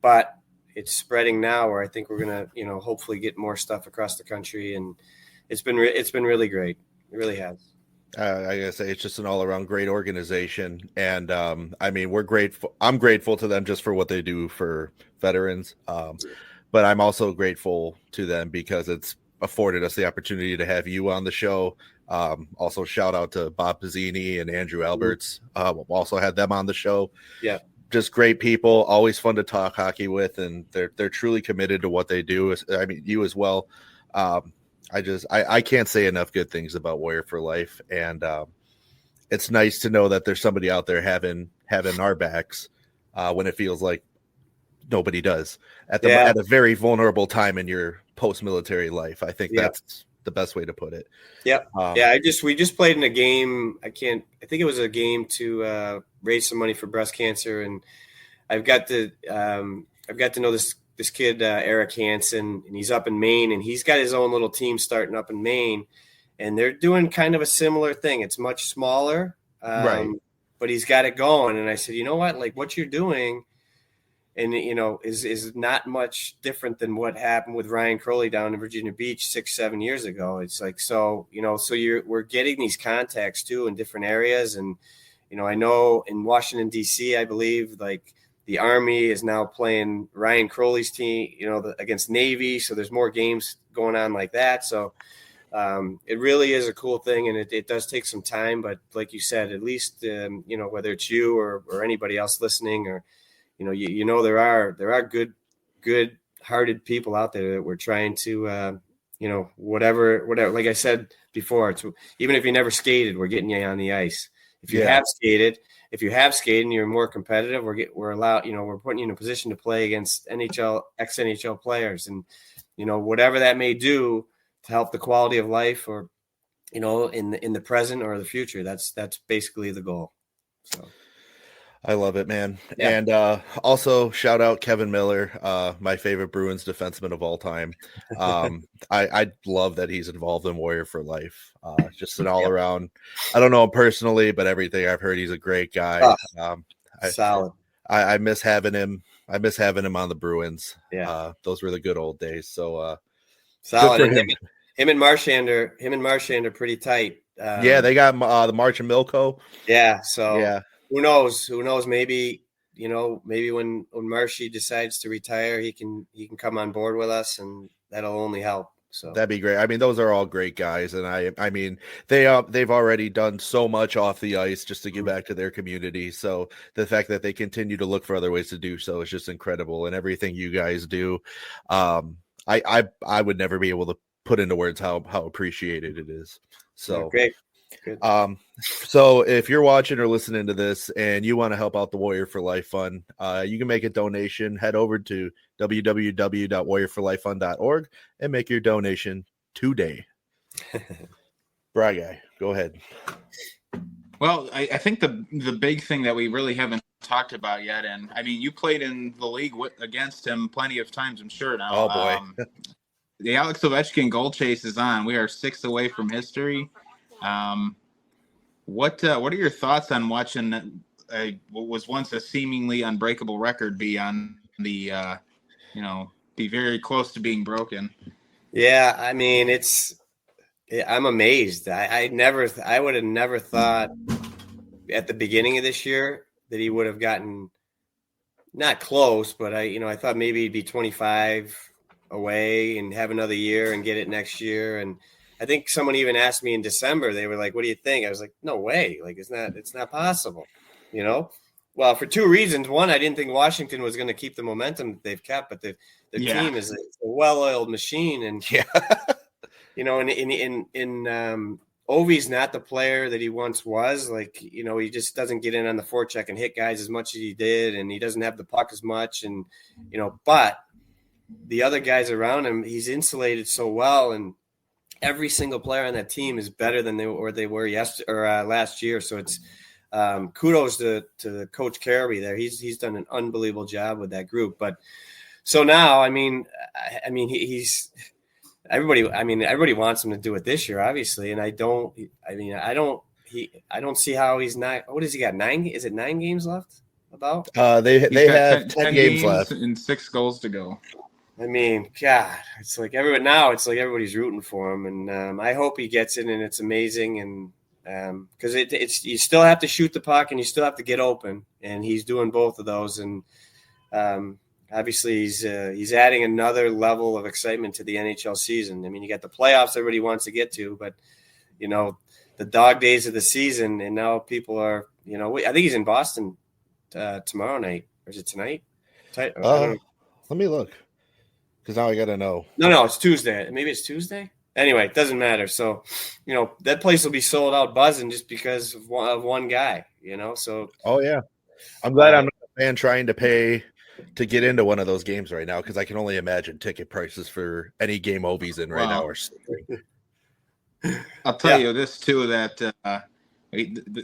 But it's spreading now, where I think we're going to, hopefully get more stuff across the country, and it's been really great. It really has. I gotta say, it's just an all-around great organization, and we're grateful. I'm grateful to them just for what they do for veterans, but I'm also grateful to them because it's afforded us the opportunity to have you on the show. Also, shout out to Bob Pizzini and Andrew Alberts. Also had them on the show. Yeah, just great people. Always fun to talk hockey with, and they're truly committed to what they do. I mean, you as well. I can't say enough good things about Warrior for Life, and it's nice to know that there's somebody out there having our backs when it feels like nobody does at a very vulnerable time in your post-military life. I think that's the best way to put it. Yeah. We just played in a game. I think it was a game to raise some money for breast cancer, and I've got to know this kid, Eric Hansen, and he's up in Maine, and he's got his own little team starting up in Maine, and they're doing kind of a similar thing. It's much smaller, but he's got it going. And I said, you know what, like what you're doing, and is not much different than what happened with Ryan Crowley down in Virginia Beach 6-7 years ago. It's like, we're getting these contacts too in different areas. And, I know in Washington, D.C., I believe, like, the Army is now playing Ryan Crowley's team, against Navy. So there's more games going on like that. So it really is a cool thing, and it does take some time. But like you said, at least, whether it's you or anybody else listening, or, there are good hearted people out there that we're trying to, whatever, like I said before, it's, even if you never skated, we're getting you on the ice. If you have skated and you're more competitive, we're allowed, we're putting you in a position to play against ex-NHL players, and, whatever that may do to help the quality of life, or, in the present or the future, that's basically the goal. So. I love it, man. Yeah. And also shout out Kevin Miller, my favorite Bruins defenseman of all time. I love that he's involved in Warrior for Life. Just an all around, I don't know him personally, but everything I've heard, he's a great guy. Solid. I miss having him. I miss having him on the Bruins. Yeah. Those were the good old days. So solid. And him and Marchand are pretty tight. They got the March and Milko. Yeah. So yeah. Who knows? Maybe, when Marshy decides to retire, he can come on board with us, and that'll only help. So that'd be great. I mean, those are all great guys, and I mean, they've already done so much off the ice just to give back to their community. So the fact that they continue to look for other ways to do so is just incredible. And everything you guys do, I would never be able to put into words how appreciated it is. So great. Good. So if you're watching or listening to this and you want to help out the Warrior for Life Fund, you can make a donation. Head over to www.warriorforlifefund.org and make your donation today. Bri guy, go ahead. Well, I think the big thing that we really haven't talked about yet, and I mean, you played in the league against him plenty of times, I'm sure now. Oh boy. The Alex Ovechkin goal chase is on. We are 6 away from history. What are your thoughts on watching what was once a seemingly unbreakable record be on the, be very close to being broken. Yeah, I mean, I'm amazed. I would have never thought at the beginning of this year that he would have gotten not close, but I thought maybe he'd be 25 away and have another year and get it next year. And I think someone even asked me in December, they were like, what do you think? I was like, no way. Like, it's not possible, Well, for two reasons. One, I didn't think Washington was going to keep the momentum that they've kept, but their team is a well-oiled machine. And, Ovi's not the player that he once was. Like, he just doesn't get in on the forecheck and hit guys as much as he did, and he doesn't have the puck as much. And, but the other guys around him, he's insulated so well, and every single player on that team is better than they were last year. So it's kudos to Coach Carey there. He's done an unbelievable job with that group. But so now, everybody wants him to do it this year, obviously, and I don't see how he's not. What has he got? 9? Is it 9 games left? About they have 10 games left and 6 goals to go. I mean, God, it's like everybody's rooting for him, and I hope he gets it, and it's amazing, and because it's you still have to shoot the puck and you still have to get open, and he's doing both of those, and obviously he's adding another level of excitement to the NHL season. I mean, you got the playoffs everybody wants to get to, but the dog days of the season, and now people are I think he's in Boston tomorrow night, or is it tonight? Let me look. Because now I got to know. No, it's Tuesday. Maybe it's Tuesday. Anyway, it doesn't matter. So, that place will be sold out buzzing just because of one guy, So. Oh, yeah. I'm glad I'm not a fan trying to pay to get into one of those games right now, because I can only imagine ticket prices for any game Ovi's in right now are something. I'll tell you this, too, that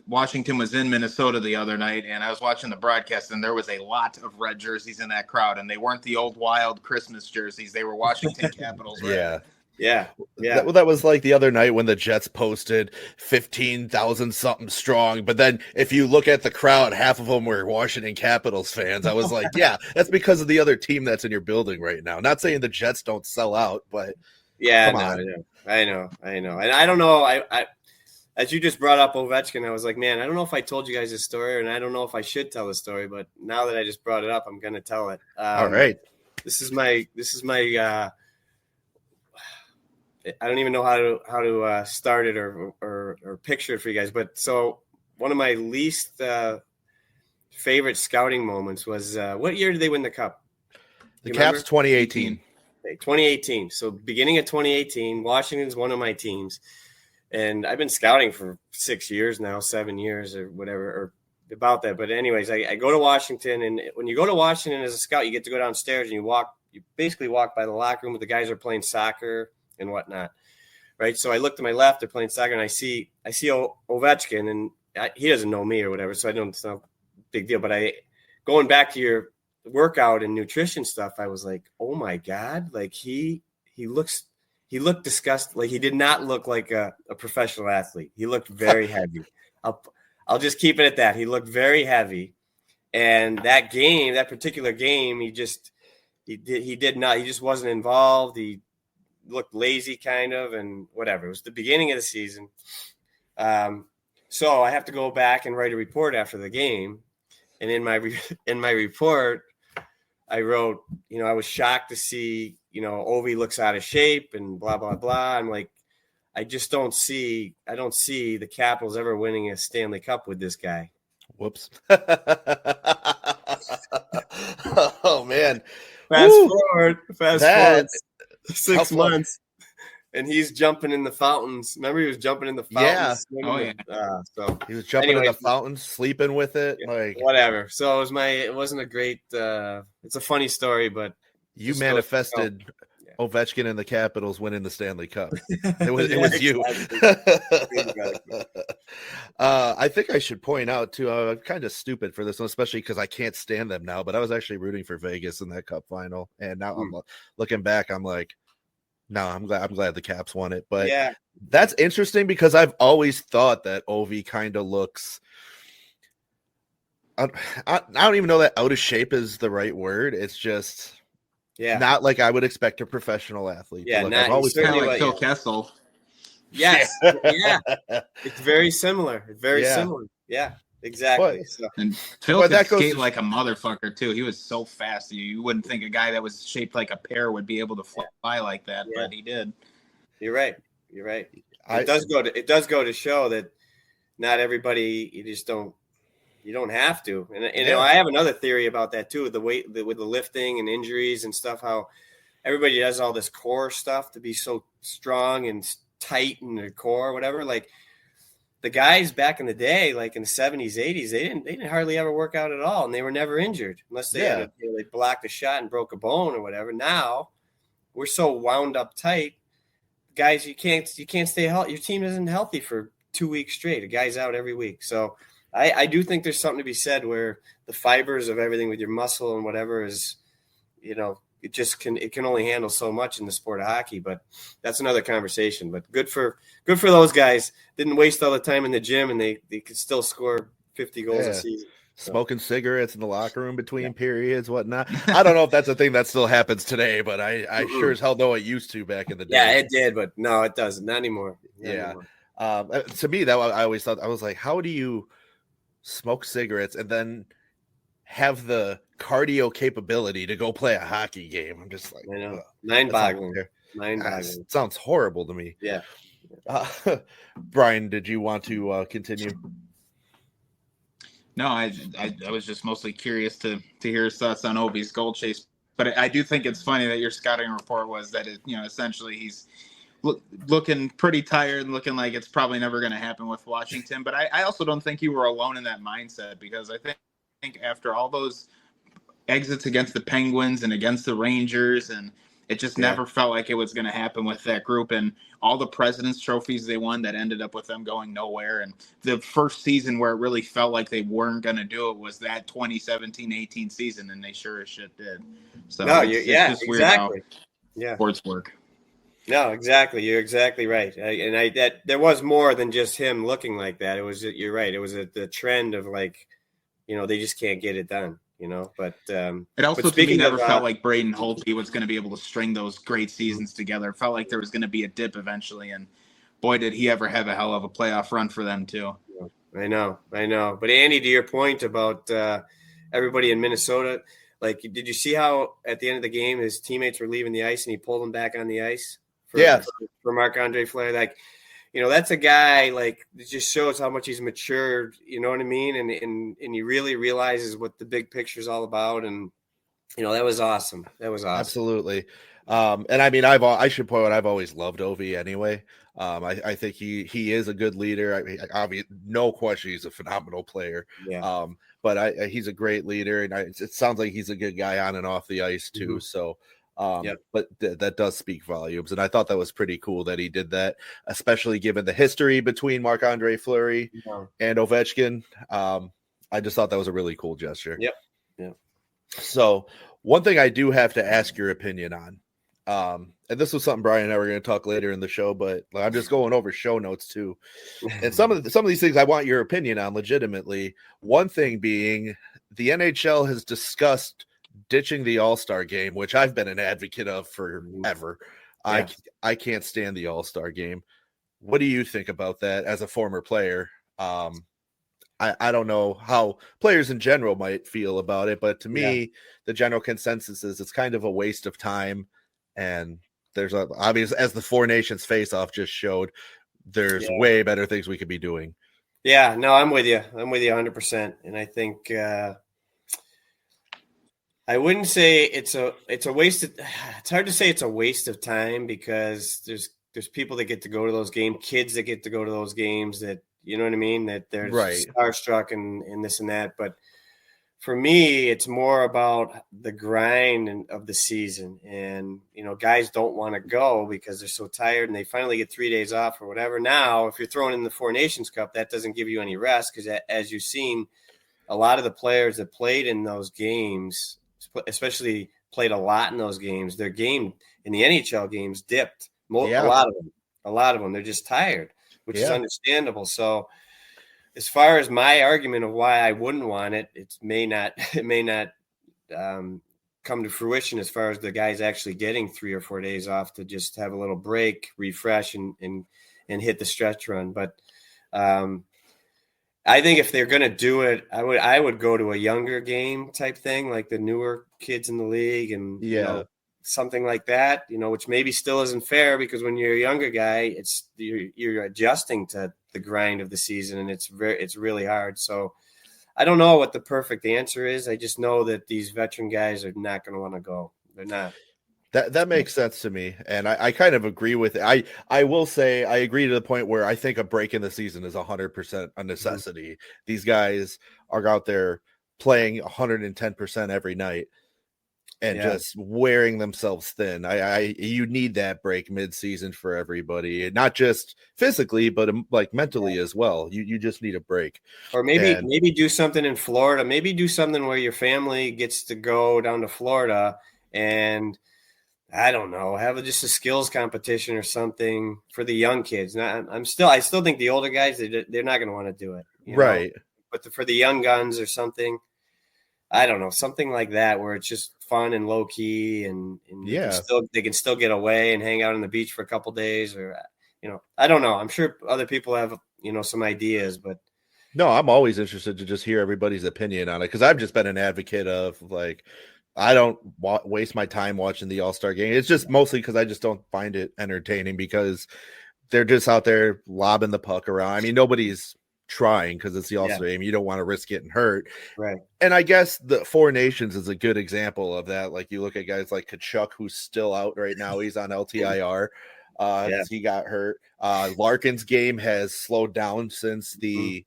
Washington was in Minnesota the other night, and I was watching the broadcast, and there was a lot of red jerseys in that crowd, and they weren't the old wild Christmas jerseys. They were Washington Capitals. Red. Yeah. That was like the other night when the Jets posted 15,000 something strong, but then if you look at the crowd, half of them were Washington Capitals fans. I was like, yeah, that's because of the other team that's in your building right now. Not saying the Jets don't sell out, but yeah, I know. And I don't know. I as you just brought up Ovechkin, I was like, man, I don't know if I told you guys this story, and I don't know if I should tell the story, but now that I just brought it up, I'm going to tell it. All right. This is my I don't even know how to start it or picture it for you guys. But so one of my least favorite scouting moments was what year did they win the Cup? The Caps 2018. Okay, 2018. So beginning of 2018, Washington's one of my teams. And I've been scouting for 6 years now, 7 years or whatever, or about that. But anyways, I go to Washington, and when you go to Washington as a scout, you get to go downstairs and you basically walk by the locker room where the guys are playing soccer and whatnot, right? So I look to my left, they're playing soccer, and I see Ovechkin, and he doesn't know me or whatever, so it's no big deal. But going back to your workout and nutrition stuff, I was like, oh my God, like he looked disgusted. Like he did not look like a professional athlete. He looked very heavy. I'll just keep it at that. He looked very heavy. And that particular game, he just wasn't involved. He looked lazy kind of, and whatever. It was the beginning of the season. So I have to go back and write a report after the game. And in my report, I wrote, I was shocked to see, Ovi looks out of shape and blah, blah, blah. I'm like, I don't see the Capitals ever winning a Stanley Cup with this guy. Whoops. Oh, man. Fast forward 6 months. And he's jumping in the fountains. Remember, he was jumping in the fountains. Yeah. Oh, yeah. So he was jumping in the fountains, sleeping with it. Yeah, like whatever. So it wasn't a great. It's a funny story, but you manifested Ovechkin and the Capitals winning the Stanley Cup. It was you. I think I should point out too. I'm kind of stupid for this one, especially because I can't stand them now. But I was actually rooting for Vegas in that Cup final, and now I'm looking back. I'm like, no, I'm glad the Caps won it. But yeah, that's interesting because I've always thought that Ovi kind of looks I don't even know that out of shape is the right word. It's just not like I would expect a professional athlete to look. I've always kind of like Phil Kessel. Yes. Yeah. It's very similar. Yeah, exactly. And Phil could skate like a motherfucker too. He was so fast. You wouldn't think a guy that was shaped like a pear would be able to fly like that, but he did. You're right. It does go to show that not everybody, you don't have to. And you know, I have another theory about that too, with the lifting and injuries and stuff, how everybody does all this core stuff to be so strong and tight in their core, whatever. Like the guys back in the day, like in the 70s, 80s, they didn't hardly ever work out at all, and they were never injured unless they they blocked a shot and broke a bone or whatever. Now we're so wound up tight, guys. You can't stay healthy. Your team isn't healthy for 2 weeks straight. A guy's out every week. So I do think there's something to be said where the fibers of everything with your muscle and whatever is, you know, it can only handle so much in the sport of hockey, but that's another conversation. But good for those guys. Didn't waste all the time in the gym, and they could still score 50 goals a season. Smoking cigarettes in the locker room between periods, whatnot. I don't know if that's a thing that still happens today, but I sure as hell know it used to back in the day. Yeah, it did, but no, it doesn't. Not anymore. To me, that I always thought, I was like, how do you smoke cigarettes and then have the cardio capability to go play a hockey game? I'm just like, I know. Mind-boggling. Sounds horrible to me. Yeah. Brian, did you want to continue? No, I was just mostly curious to hear his thoughts on Ovi's goal chase. But I do think it's funny that your scouting report was that essentially he's looking pretty tired and looking like it's probably never going to happen with Washington. But I also don't think you were alone in that mindset, because I think after all those exits against the Penguins and against the Rangers, and it just never felt like it was going to happen with that group, and all the President's trophies they won that ended up with them going nowhere. And the first season where it really felt like they weren't going to do it was that 2017-18 season, and they sure as shit did. So it's just weird how sports work. No, exactly. You're exactly right. There was more than just him looking like that. You're right. It was the trend of, like, they just can't get it done. But it also to me never felt like Braden Holtby was going to be able to string those great seasons together. It felt like there was going to be a dip eventually, and boy, did he ever have a hell of a playoff run for them too. I know. But Andy, to your point about everybody in Minnesota, like, did you see how at the end of the game his teammates were leaving the ice and he pulled them back on the ice for Marc-Andre Fleury? Like, that's a guy, like, it just shows how much he's matured, you know what I mean? And he really realizes what the big picture is all about. And, that was awesome. Absolutely. And I mean, I should point out, I've always loved Ovi anyway. I think he is a good leader. I mean, obviously, no question, he's a phenomenal player. Yeah. But he's a great leader, and it sounds like he's a good guy on and off the ice too. Mm-hmm. So, but that does speak volumes, and I thought that was pretty cool that he did that, especially given the history between Marc-Andre Fleury and Ovechkin. I just thought that was a really cool gesture. Yep. Yeah. So one thing I do have to ask your opinion on, and this was something Brian and I were going to talk later in the show, but I'm just going over show notes too, and some of these things I want your opinion on legitimately. One thing being, the NHL has discussed ditching the All Star Game, which I've been an advocate of forever. Yeah. I can't stand the All Star Game. What do you think about that as a former player? I don't know how players in general might feel about it, but to me, the general consensus is it's kind of a waste of time. And there's obvious, as the Four Nations face-off just showed, there's way better things we could be doing. Yeah, no, I'm with you 100%. And I think I wouldn't say it's a waste of, it's hard to say it's a waste of time, because there's people that get to go to those games, kids that get to go to those games, that, you know what I mean, that they're starstruck and this and that. But for me, it's more about the grind of the season. And, guys don't want to go because they're so tired, and they finally get 3 days off or whatever. Now, if you're throwing in the Four Nations Cup, that doesn't give you any rest, because as you've seen, a lot of the players that played in those games, especially played a lot in those games, their game in the NHL games dipped. A lot of them. They're just tired, which is understandable. So as far as my argument of why I wouldn't want it, it may not come to fruition as far as the guys actually getting 3 or 4 days off to just have a little break, refresh, and hit the stretch run. But I think if they're going to do it, I would go to a younger game type thing, like the newer kids in the league, and something like that, which maybe still isn't fair, because when you're a younger guy, you're adjusting to the grind of the season, and it's really hard. So I don't know what the perfect answer is. I just know that these veteran guys are not going to want to go. They're not. That makes sense to me, and I kind of agree with it. I will say I agree to the point where I think a break in the season is 100% a necessity. Mm-hmm. These guys are out there playing 110% every night and just wearing themselves thin. You need that break mid-season for everybody, not just physically, but like mentally as well. You just need a break. Or maybe do something in Florida. Maybe do something where your family gets to go down to Florida and, I don't know, have just a skills competition or something for the young kids. Now, I still think the older guys, they're not going to want to do it, right? But for the young guns or something, I don't know, something like that where it's just fun and low key, and they can still get away and hang out on the beach for a couple days, or I don't know. I'm sure other people have some ideas, but no, I'm always interested to just hear everybody's opinion on it, because I've just been an advocate of, like, I don't waste my time watching the All Star Game. It's just mostly because I just don't find it entertaining, because they're just out there lobbing the puck around. I mean, nobody's trying because it's the All Star Game. You don't want to risk getting hurt. Right. And I guess the Four Nations is a good example of that. Like, you look at guys like Kachuk, who's still out right now. He's on LTIR. He got hurt. Larkin's game has slowed down since the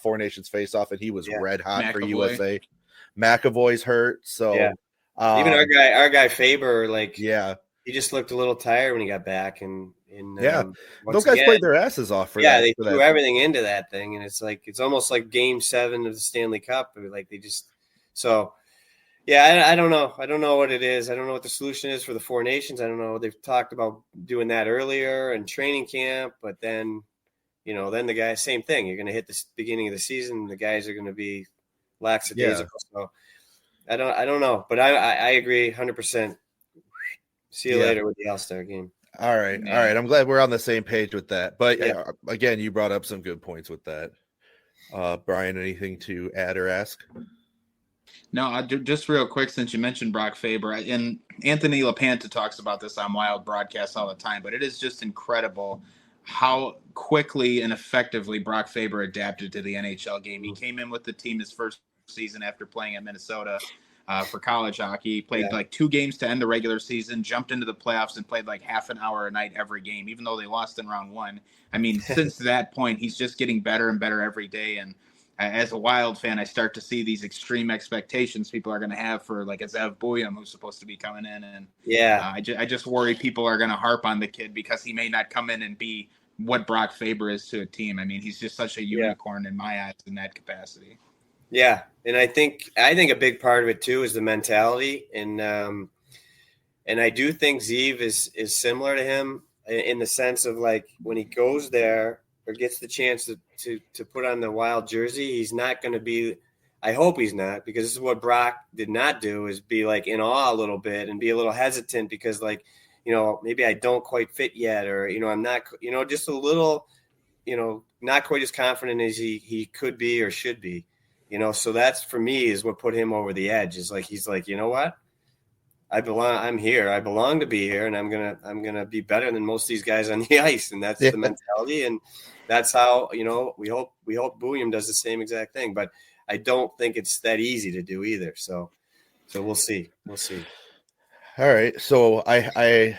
Four Nations face-off, and he was red hot for USA. McAvoy's hurt. So even our guy Faber, he just looked a little tired when he got back, and those guys played their asses off for that. They threw everything into that thing, and it's almost like Game 7 of the Stanley Cup. Like, they just I don't know. I don't know what it is. I don't know what the solution is for the Four Nations. I don't know. They've talked about doing that earlier in training camp, but then then the guys, same thing. You're going to hit the beginning of the season, the guys are going to be lackadaisical. So I don't know, but I agree 100%. See you later with the All Star Game. All right. I'm glad we're on the same page with that. But again, you brought up some good points with that. Brian, anything to add or ask? No, just real quick, since you mentioned Brock Faber, and Anthony LaPanta talks about this on Wild broadcasts all the time, but it is just incredible how quickly and effectively Brock Faber adapted to the NHL game. He came in with the team his first season after playing at Minnesota for college hockey. He played like 2 games to end the regular season, jumped into the playoffs, and played like half an hour a night every game, even though they lost in round 1. I mean, since that point, he's just getting better and better every day. And as a Wild fan, I start to see these extreme expectations people are going to have for like a Zev Bouillon, who's supposed to be coming in. And I just worry people are going to harp on the kid because he may not come in and be what Brock Faber is to a team. I mean, he's just such a unicorn in my eyes in that capacity. Yeah, and I think a big part of it too is the mentality, and I do think Zeev is similar to him in the sense of, like, when he goes there or gets the chance to put on the Wild jersey, he's not going to be. I hope he's not, because this is what Brock did not do, is be like in awe a little bit and be a little hesitant because, like, maybe I don't quite fit yet, or I'm not, just a little, not quite as confident as he could be or should be. So that's, for me, is what put him over the edge. Is like, he's like, you know what? I'm here. I belong to be here, and I'm gonna be better than most of these guys on the ice. And that's the mentality, and that's how we hope Bouillon does the same exact thing. But I don't think it's that easy to do either. So we'll see. All right. So I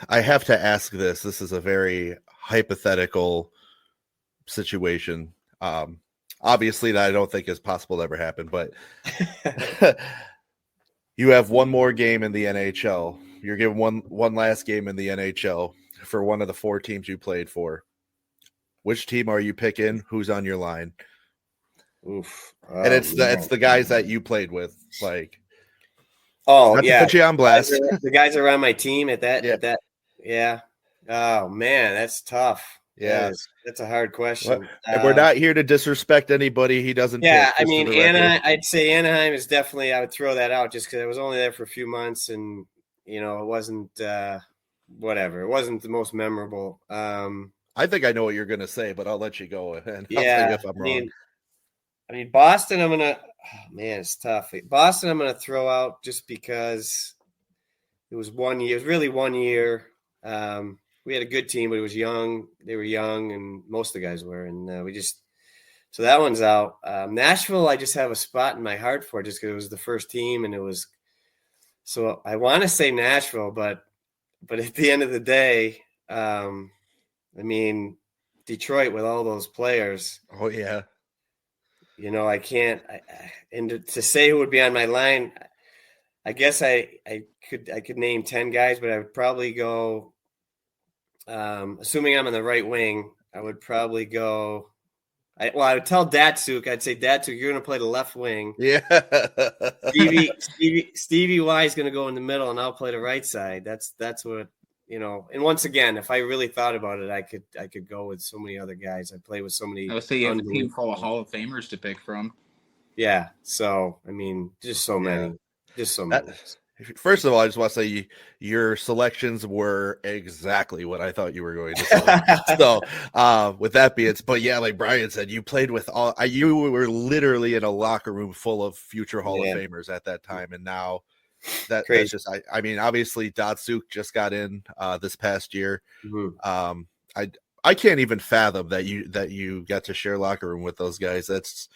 have to ask this. This is a very hypothetical situation. Obviously, that I don't think is possible to ever happen, but you have one more game in the NHL. You're given one last game in the NHL for one of the 4 teams you played for. Which team are you picking? Who's on your line? Oof. And it's the guys that you played with, like. Oh, to put you on blast. The guys around my team at that. Yeah. Oh man, that's tough. Yeah. That's a hard question. And we're not here to disrespect anybody he doesn't Yeah, pick. I mean, I'd say Anaheim is definitely, I would throw that out just because I was only there for a few months and, it wasn't, whatever. It wasn't the most memorable. I think I know what you're going to say, but I'll let you go. And I'll yeah, tell you if I'm wrong. I mean, Boston, it's tough. Boston, I'm going to throw out just because it was 1 year. It was really 1 year. We had a good team, but it was young. They were young, and most of the guys were. And so that one's out. Nashville, I just have a spot in my heart for just because it was the first team, and it was. So I want to say Nashville, but at the end of the day, I mean, Detroit with all those players. Oh yeah. I can't. And to say who would be on my line, I guess I could name 10 guys, but I would probably go. Assuming I'm on the right wing, I would probably go. I would tell Datsuk. I'd say, Datsuk, you're going to play the left wing. Yeah. Stevie Y is going to go in the middle, and I'll play the right side. That's what And once again, if I really thought about it, I could go with so many other guys. I play with so many. I would say you have a team full of Hall of Famers to pick from. Yeah. So I mean, just so many. Just so many. First of all, I just want to say your selections were exactly what I thought you were going to say. So, with that being, but yeah, like Brian said, you played with you were literally in a locker room full of future Hall of Famers at that time, and now that's just. I mean, obviously, Datsuk just got in this past year. Mm-hmm. I can't even fathom that you got to share locker room with those guys. That's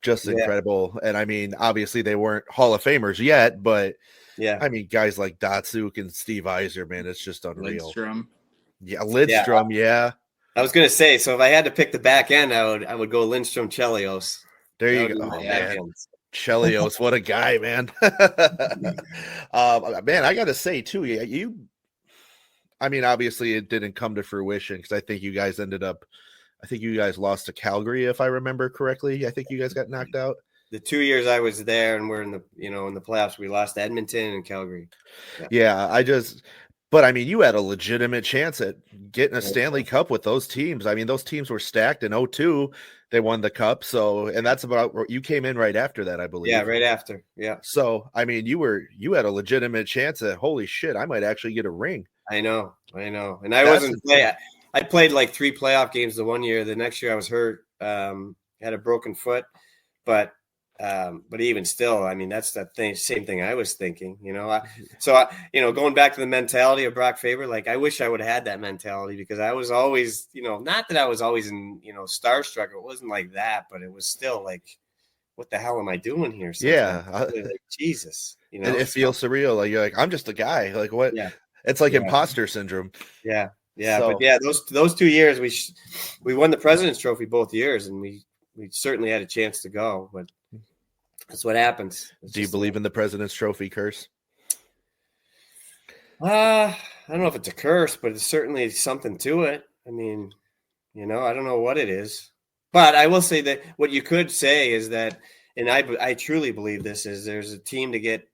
just incredible. And I mean, obviously they weren't Hall of Famers yet, but I mean, guys like Datsuk and Steve Yzer, man, it's just unreal. Lidstrom. Yeah. I was going to say, so if I had to pick the back end, I would go Lindstrom, Chelios. There you go. Oh, man. Chelios, what a guy, man. Man, I got to say too, I mean, obviously it didn't come to fruition because I think you guys lost to Calgary, if I remember correctly. I think you guys got knocked out. The 2 years I was there and we're in the playoffs, we lost to Edmonton and Calgary. But I mean, you had a legitimate chance at getting a Stanley Cup with those teams. I mean, those teams were stacked in 2002. They won the cup. So, and that's about, you came in right after that, I believe. Yeah, right after. Yeah. So, I mean, you had a legitimate chance at, holy shit, I might actually get a ring. I know. And I played like 3 playoff games the 1 year. The next year I was hurt, had a broken foot, but even still, I mean, that's same thing I was thinking, going back to the mentality of Brock Faber, like I wish I would have had that mentality because I was always, not that I was always in, starstruck. It wasn't like that, but it was still like, what the hell am I doing here? Sometimes. Like, Jesus, it feels surreal. Like you're like, I'm just a guy. Like what? Yeah. It's like imposter syndrome. Yeah. Yeah. So, but yeah, those 2 years we won the President's Trophy both years, and we certainly had a chance to go, but that's what happens. Do you believe in the President's Trophy curse? I don't know if it's a curse, but it's certainly something to it. I mean, I don't know what it is, but I will say that what you could say is that, and I truly believe this is there's a team to get.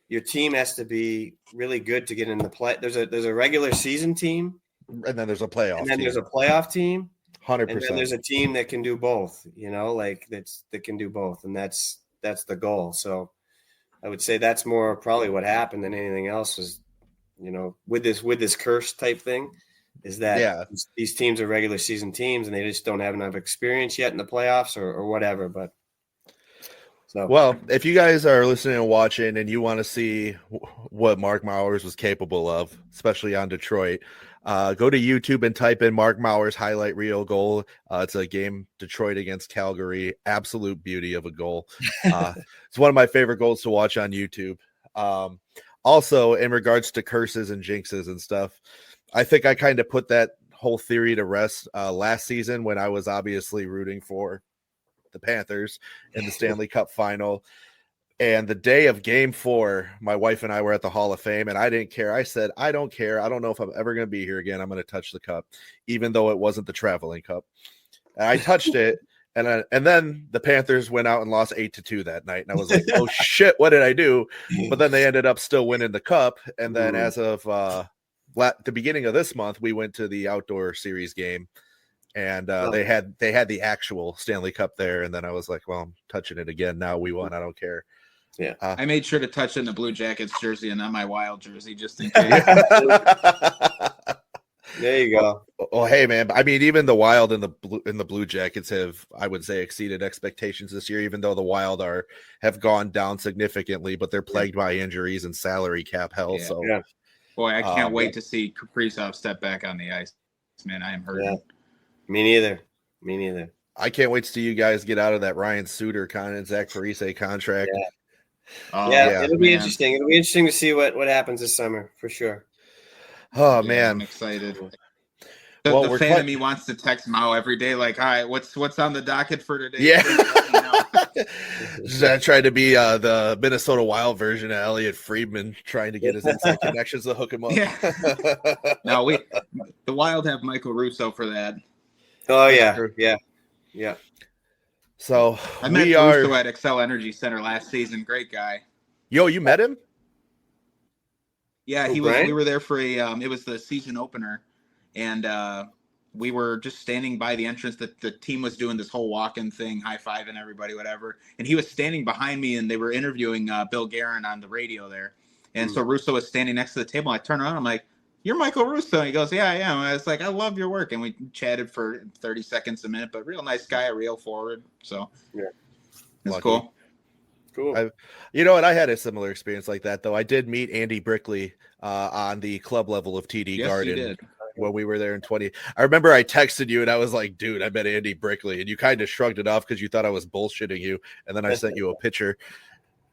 Your team has to be really good to get in the play. There's a regular season team, and then there's a playoff. And then there's a playoff team. 100%. And then there's a team that can do both. That can do both, and that's the goal. So I would say that's more probably what happened than anything else. Was with this curse type thing, is that these teams are regular season teams and they just don't have enough experience yet in the playoffs or whatever. But. So. Well, if you guys are listening and watching and you want to see what Mark Mowers was capable of, especially on Detroit, go to YouTube and type in Mark Mowers highlight reel goal. It's a game Detroit against Calgary. Absolute beauty of a goal. It's one of my favorite goals to watch on YouTube. Also, in regards to curses and jinxes and stuff, I think I kind of put that whole theory to rest last season when I was obviously rooting for the Panthers in the Stanley Cup final. And the day of game 4, my wife and I were at the Hall of Fame and I didn't care. I said, I don't care. I don't know if I'm ever going to be here again. I'm going to touch the cup, even though it wasn't the traveling cup. And I touched it. And then the Panthers went out and lost 8-2 that night. And I was like, oh shit, what did I do? But then they ended up still winning the cup. And then as of the beginning of this month, we went to the outdoor series game, and they had the actual Stanley Cup there. And then I was like, well, I'm touching it again. Now we won. I don't care. Yeah. I made sure to touch in the Blue Jackets jersey and not my Wild jersey, just in case. There you go. Oh, hey, man. I mean, even the Wild and the Blue Jackets have, I would say, exceeded expectations this year, even though the Wild have gone down significantly, but they're plagued by injuries and salary cap hell. Yeah. So, boy, I can't wait to see Kaprizov step back on the ice. Man, I am hurting. Yeah. Me neither. I can't wait to see you guys get out of that Ryan Suter and Zach Parise contract. Yeah. It'll be interesting. It'll be interesting to see what happens this summer for sure. Oh man, I'm excited. The fan of me wants to text Mao every day, like, all right, what's on the docket for today? Yeah. I tried to be the Minnesota Wild version of Elliot Friedman, trying to get his inside connections to hook him up. Yeah. No, the Wild have Michael Russo for that. Oh yeah. So I met Russo at Excel Energy Center last season. Great guy. Yo, you met him? Yeah, he was. Brian? We were there for it was the season opener, and we were just standing by the entrance. That the team was doing this whole walk-in thing, high-fiving everybody, whatever. And he was standing behind me, and they were interviewing Bill Guerin on the radio there. And so Russo was standing next to the table. I turned around, I'm like, "You're Michael Russo." And he goes, "Yeah, I am." And I was like, "I love your work." And we chatted for 30 seconds a minute, but real nice guy, a real forward. So it's cool. Cool. You know what? I had a similar experience like that, though. I did meet Andy Brickley on the club level of TD Garden when we were there in 20. I remember I texted you and I was like, "Dude, I met Andy Brickley," and you kind of shrugged it off because you thought I was bullshitting you. And then I sent you a picture.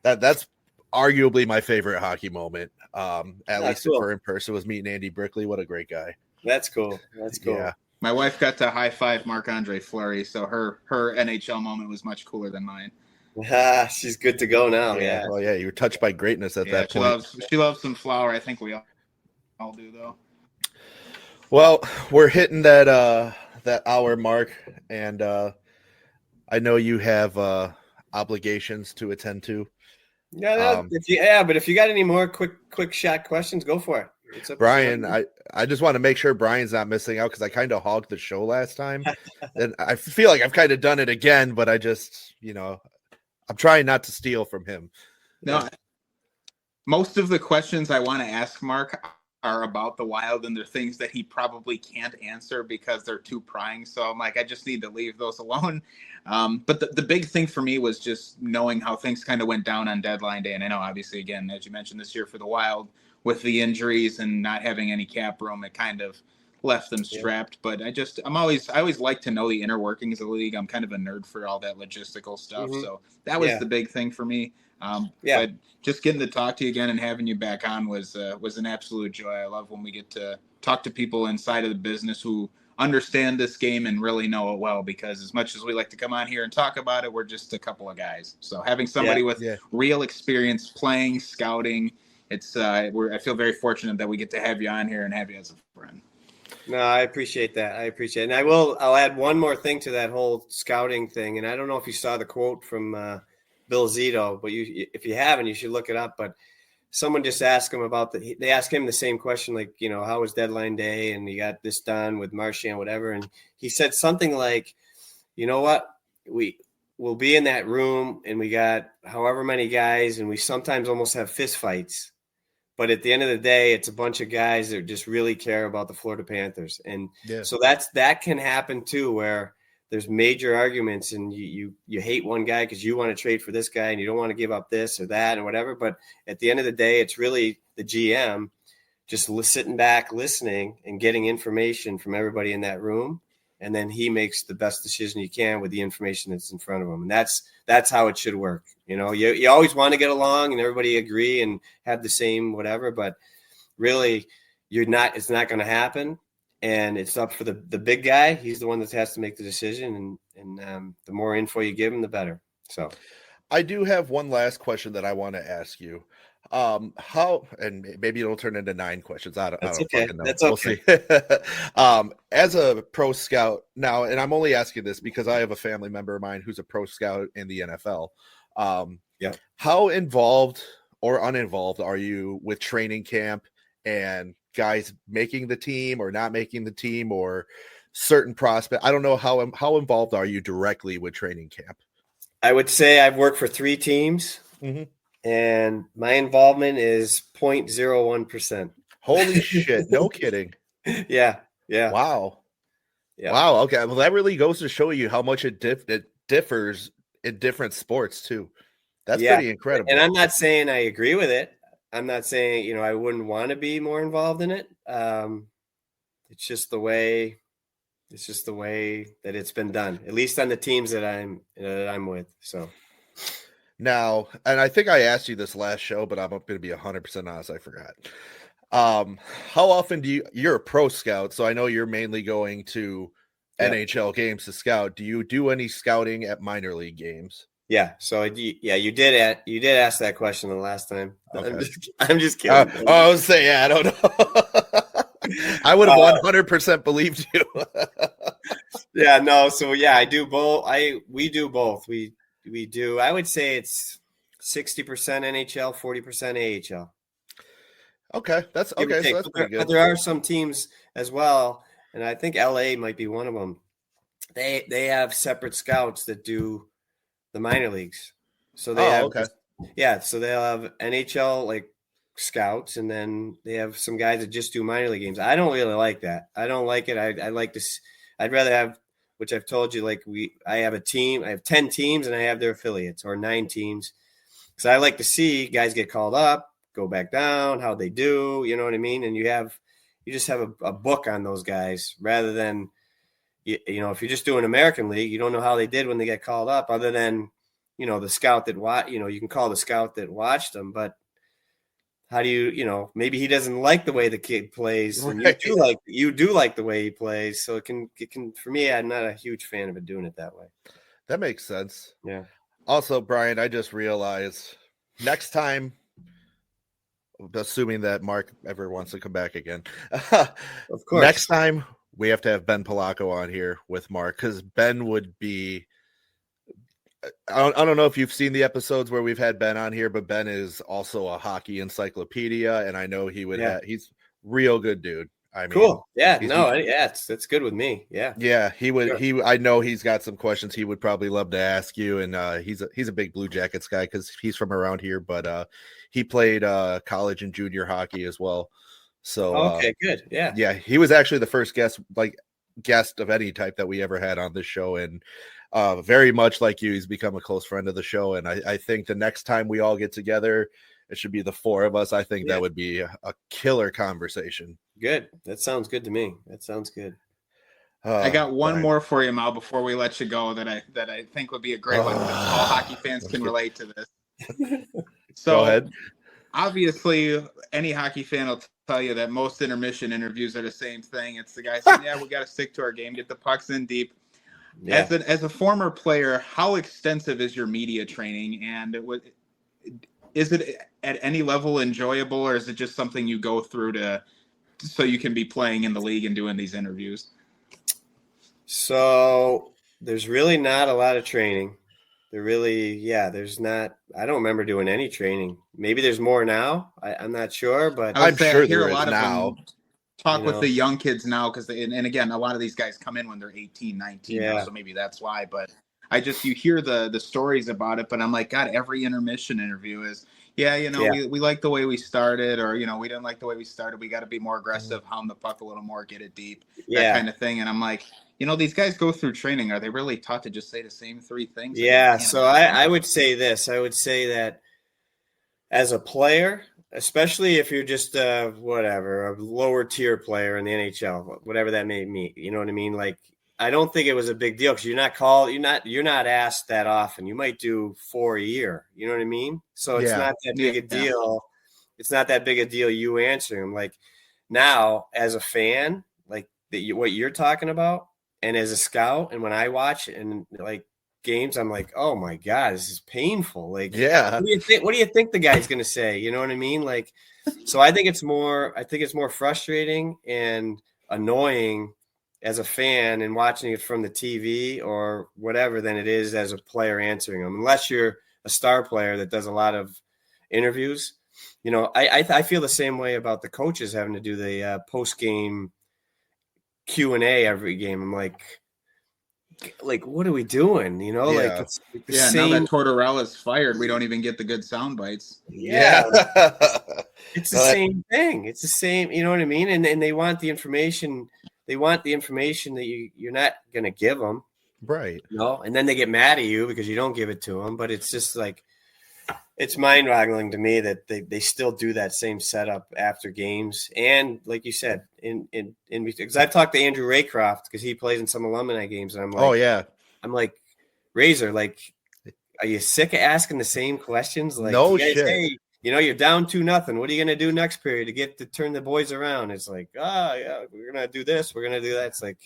That's arguably my favorite hockey moment. At least for in person, was meeting Andy Brickley. What a great guy. That's cool. Yeah. My wife got to high five Marc-Andre Fleury, so her NHL moment was much cooler than mine. She's good to go now. Yeah. Well, yeah, you were touched by greatness at that point. She loves some flour. I think we all do, though. Well, we're hitting that hour mark, and I know you have obligations to attend to. Yeah, but if you got any more quick shot questions, go for it. Brian, I just want to make sure Brian's not missing out because I kind of hogged the show last time, and I feel like I've kind of done it again, but I just, I'm trying not to steal from him. No, most of the questions I want to ask Mark are about the Wild, and they're things that he probably can't answer because they're too prying. So I'm like, I just need to leave those alone. But the big thing for me was just knowing how things kind of went down on deadline day. And I know, obviously, again, as you mentioned this year for the Wild, with the injuries and not having any cap room, it kind of left them strapped. But I always like to know the inner workings of the league. I'm kind of a nerd for all that logistical stuff. Mm-hmm. So that was the big thing for me. But just getting to talk to you again and having you back on was an absolute joy. I love when we get to talk to people inside of the business who understand this game and really know it well, because as much as we like to come on here and talk about it, we're just a couple of guys. So having somebody with real experience playing, scouting, I feel very fortunate that we get to have you on here and have you as a friend. No, I appreciate that. And I'll add one more thing to that whole scouting thing. And I don't know if you saw the quote from Bill Zito, but if you haven't, you should look it up. But someone just asked him they asked him the same question, like, how was deadline day? And he got this done with Marchand, whatever. And he said something like, you know what? We'll be in that room and we got however many guys, and we sometimes almost have fist fights. But at the end of the day, it's a bunch of guys that just really care about the Florida Panthers. And so that can happen too, where there's major arguments and you hate one guy because you want to trade for this guy and you don't want to give up this or that or whatever. But at the end of the day, it's really the GM just sitting back, listening and getting information from everybody in that room. And then he makes the best decision he can with the information that's in front of him. And that's how it should work. You always want to get along and everybody agree and have the same whatever, but really it's not going to happen. And it's up for the big guy. He's the one that has to make the decision. And the more info you give him, the better. So I do have one last question that I want to ask you. How, and maybe it'll turn into 9 questions. I don't fucking know. That's okay. We'll see. As a pro scout now, and I'm only asking this because I have a family member of mine who's a pro scout in the NFL. How involved or uninvolved are you with training camp and guys making the team or not making the team or certain prospect? I don't know how involved are you directly with training camp? I would say I've worked for 3 teams, and my involvement is 0.01%. Holy shit! No kidding. Yeah. Wow. Yeah. Wow. Okay. Well, that really goes to show you how much it differs in different sports too. That's pretty incredible. And I'm not saying I agree with it. I'm not saying, I wouldn't want to be more involved in it. It's just the way that it's been done, at least on the teams that I'm with. So now, and I think I asked you this last show, but I'm going to be 100% honest. I forgot. How often you're a pro scout, so I know you're mainly going to NHL games to scout. Do you do any scouting at minor league games? Yeah. So you did ask that question the last time. Okay. I'm just kidding. I was saying, I don't know. I would have 100% believed you. Yeah, no. So I do both. We do both. We do. I would say it's 60% NHL, 40% AHL. Okay, that's okay. So that's pretty good. But there are some teams as well, and I think LA might be one of them. They have separate scouts that do the minor leagues. So they have so they'll have NHL like scouts, and then they have some guys that just do minor league games. I don't really like that. I don't like it. I like to. I'd rather have, which I've told you, like I have a team. I have 10 teams, and I have their affiliates, or 9 teams. Because I like to see guys get called up, go back down, how they do, you know what I mean? And you just have a book on those guys rather than, if you're just doing American League, you don't know how they did when they get called up, other than, the scout that you can call the scout that watched them, but how do you, maybe he doesn't like the way the kid plays, and you do like the way he plays. So it can, for me, I'm not a huge fan of it doing it that way. That makes sense. Yeah. Also, Brian, I just realized next time, assuming that Mark ever wants to come back again, of course, next time we have to have Ben Polacco on here with Mark, because Ben would be. I don't know if you've seen the episodes where we've had Ben on here, but Ben is also a hockey encyclopedia, and I know he would. He's real good dude. I mean, cool. Yeah, that's good with me. Yeah, yeah. He would. Sure. I know he's got some questions he would probably love to ask you, and he's a big Blue Jackets guy because he's from around here, but he played college and junior hockey as well. So okay, good. Yeah, he was actually the first guest of any type that we ever had on this show, and very much like you, he's become a close friend of the show. And I think the next time we all get together, it should be the 4 of us. I think that would be a killer conversation. Good. That sounds good to me. That sounds good. I got one more for you, Mal, before we let you go that I think would be a great one. All hockey fans can relate to this. So, go ahead. Obviously, any hockey fan will tell you that most intermission interviews are the same thing. It's the guy saying, we got to stick to our game, get the pucks in deep. Yeah. As a former player, how extensive is your media training, and is it at any level enjoyable, or is it just something you go through so you can be playing in the league and doing these interviews? So there's really not a lot of training. There's not. I don't remember doing any training. Maybe there's more now. I'm not sure, but I'm sure there is now. Talk with the young kids now, because and again, a lot of these guys come in when they're 18, 19, so maybe that's why. But you hear the stories about it, but I'm like, God, every intermission interview is, we like the way we started, or we didn't like the way we started. We got to be more aggressive, hound the puck a little more, get it deep, that kind of thing. And I'm like, these guys go through training. Are they really taught to just say the same 3 things? Yeah. So I would say this. I would say that as a player, especially if you're just a lower tier player in the NHL, whatever that may mean, you know what I mean? Like, I don't think it was a big deal, because you're not asked that often. You might do 4 a year, you know what I mean? So it's not that big a deal. It's not that big a deal you answering them. Like, now as a fan, like what you're talking about, and as a scout, and when I watch and like games, I'm like, oh my God, this is painful. Like, what do you think the guy's gonna say? You know what I mean? Like, so I think it's more frustrating and annoying as a fan and watching it from the TV or whatever than it is as a player answering them, unless you're a star player that does a lot of interviews. I feel the same way about the coaches having to do the post-game Q&A every game. I'm like, what are we doing? Yeah. It's like the Now same. that Tortorella's fired, we don't even get the good sound bites. Yeah. It's the same thing. It's the same, you know what I mean? And they want the information. They want the information that you're not going to give them. Right. And then they get mad at you because you don't give it to them. But it's just like, it's mind-boggling to me that they still do that same setup after games. And like you said, because I've talked to Andrew Raycroft because he plays in some alumni games, and I'm like, oh yeah, I'm like, Razor, like, are you sick of asking the same questions? Like, no you guys, shit. hey, you're down 2-0. What are you gonna do next period to turn the boys around? It's like, yeah, we're gonna do this, we're gonna do that. It's like,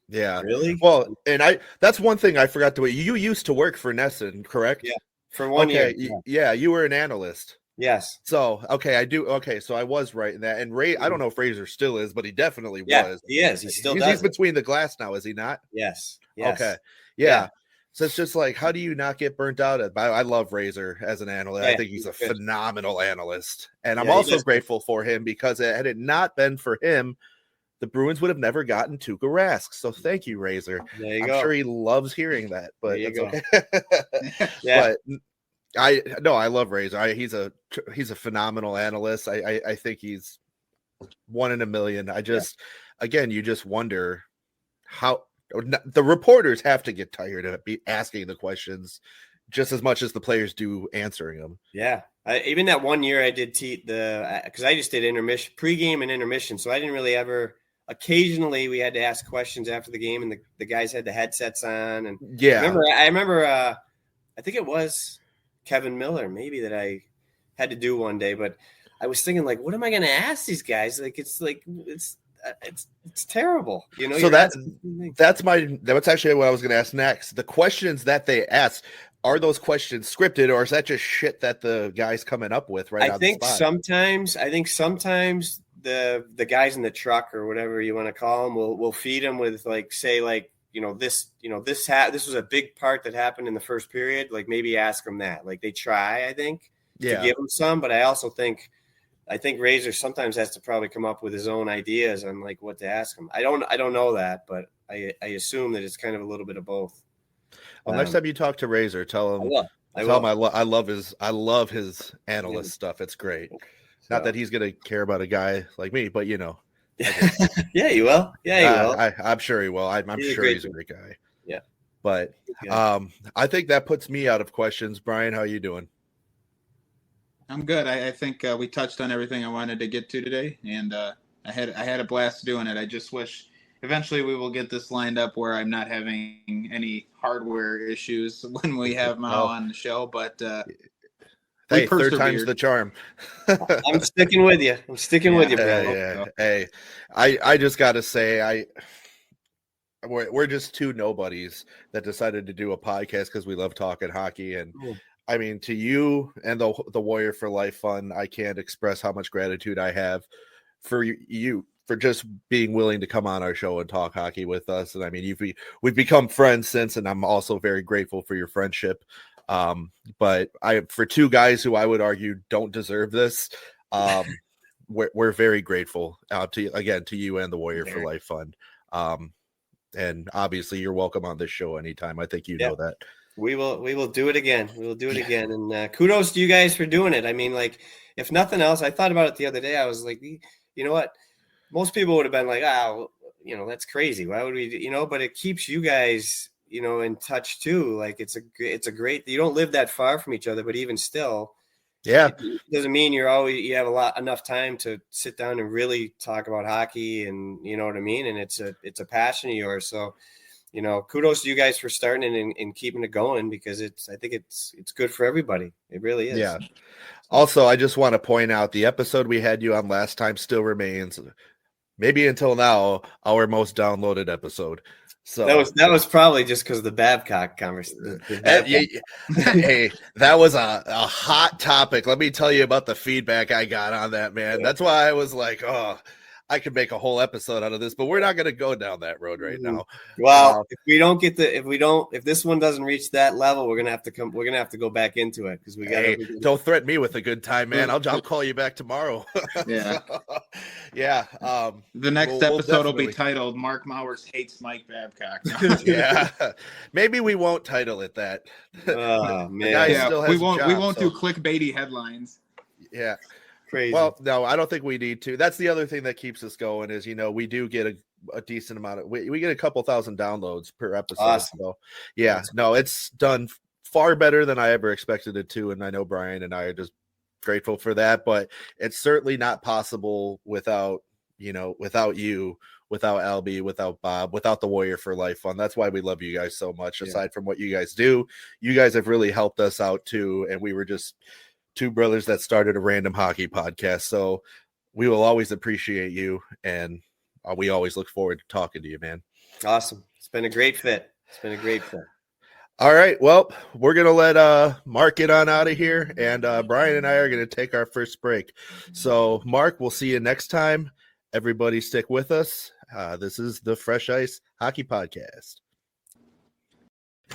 yeah, really? Well, and that's one thing I forgot to. You used to work for Nesson, correct? Yeah. For 1 year. Yeah, you were an analyst. Yes. So, okay, I do. Okay, so I was right in that. And Ray, I don't know if Razor still is, but he definitely was. He is. He still does. He's between the glass now, is he not? Yes. Okay. Yeah. So it's just like, how do you not get burnt out? I love Razor as an analyst. I think he's a phenomenal analyst. And I'm also grateful for him because had it not been for him, the Bruins would have never gotten Tuukka Rask. So thank you, Razor. I'm sure he loves hearing that, but it's okay. But I love Razor. He's a phenomenal analyst. I think he's one in a million. You just wonder how the reporters have to get tired of be asking the questions just as much as the players do answering them. Yeah. Even that 1 year I did because I just did intermission, pregame and intermission. So I didn't really ever. Occasionally we had to ask questions after the game, and the guys had the headsets on. And I remember I think it was Kevin Miller maybe that I had to do one day, but I was thinking, like, what am I going to ask these guys? It's terrible. So that's actually what I was going to ask next. The questions that they ask, are those questions scripted, or is that just shit that the guy's coming up with right on the spot? I think sometimes the guys in the truck or whatever you want to call them will feed them with, like, say, like, this was a big part that happened in the first period. Like, maybe ask them that. Like, they try, I think, to give them some, but I also think Razor sometimes has to probably come up with his own ideas on, like, what to ask him. I don't know that, but I assume that it's kind of a little bit of both. Well, next time you talk to Razor, tell him I love his analyst stuff. It's great. Not that he's gonna care about a guy like me, but yeah, you will. Yeah, you will. I'm sure he will. I'm sure he's a great guy. Yeah, but I think that puts me out of questions. Brian, how are you doing? I'm good. I think we touched on everything I wanted to get to today, and I had a blast doing it. I just wish eventually we will get this lined up where I'm not having any hardware issues when we have Mao on the show. But hey, third time's the charm. I'm sticking with you. With you, bro. Yeah. Hey, I just got to say, we're just two nobodies that decided to do a podcast because we love talking hockey. And I mean, to you and the Warrior for Life Fund, I can't express how much gratitude I have for you for just being willing to come on our show and talk hockey with us. And I mean, we've become friends since, and I'm also very grateful for your friendship. But for two guys who I would argue don't deserve this, we're very grateful to you and the Warrior for Life Fund. And obviously you're welcome on this show anytime. I think you know that. We will do it again. We will do it again. And kudos to you guys for doing it. I mean, like, if nothing else, I thought about it the other day. I was like, you know what? Most people would have been like, that's crazy. Why would we, but it keeps you guys, in touch too. Like, it's a great, you don't live that far from each other, but even still, it doesn't mean you have enough time to sit down and really talk about hockey, and you know what I mean? And it's a passion of yours. So, kudos to you guys for starting and keeping it going, because I think it's good for everybody. It really is. Yeah. Also, I just want to point out the episode we had you on last time still remains, maybe until now, our most downloaded episode. So that was probably just because of the Babcock conversation. Hey, that was a hot topic. Let me tell you about the feedback I got on that, man. That's why I was like, I could make a whole episode out of this, but we're not going to go down that road right now. Well, if this one doesn't reach that level, we're gonna have to go back into it because don't threaten me with a good time, man. I'll call you back tomorrow. Yeah. Yeah. The next episode will be titled Mark Mowers Hates Mike Babcock. Yeah. Maybe we won't title it that. Oh man. We won't do clickbaity headlines. Yeah. Crazy. Well, no, I don't think we need to. That's the other thing that keeps us going is, we do get a decent amount of, we get a couple thousand downloads per episode. Awesome. So yeah, it's done far better than I ever expected it to. And I know Brian and I are just grateful for that, but it's certainly not possible without you, without Albie, without Bob, without the Warrior for Life Fund. That's why we love you guys so much. Aside from what you guys do, you guys have really helped us out too. And we were just two brothers that started a random hockey podcast. So we will always appreciate you. And we always look forward to talking to you, man. Awesome. It's been a great fit. All right. Well, we're going to let Mark get on out of here. And Brian and I are going to take our first break. So Mark, we'll see you next time. Everybody stick with us. This is the Fresh Ice Hockey Podcast.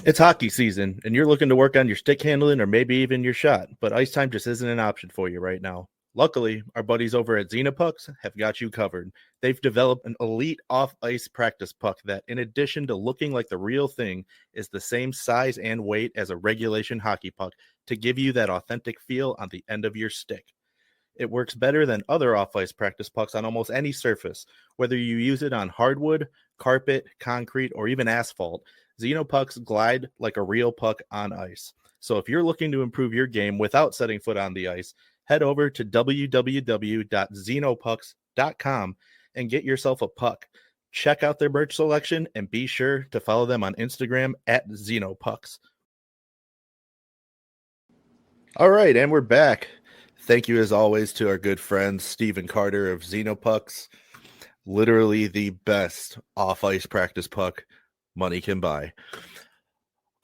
It's hockey season, and you're looking to work on your stick handling or maybe even your shot, but ice time just isn't an option for you right now. Luckily, our buddies over at Xenopucks have got you covered. They've developed an elite off-ice practice puck that, in addition to looking like the real thing, is the same size and weight as a regulation hockey puck to give you that authentic feel on the end of your stick. It works better than other off-ice practice pucks on almost any surface, whether you use it on hardwood, carpet, concrete, or even asphalt. Xenopucks glide like a real puck on ice. So if you're looking to improve your game without setting foot on the ice, head over to www.xenopucks.com and get yourself a puck. Check out their merch selection and be sure to follow them on Instagram at Xenopucks. All right, and we're back. Thank you as always to our good friend Stephen Carter of Xenopucks. Literally the best off-ice practice puck money can buy.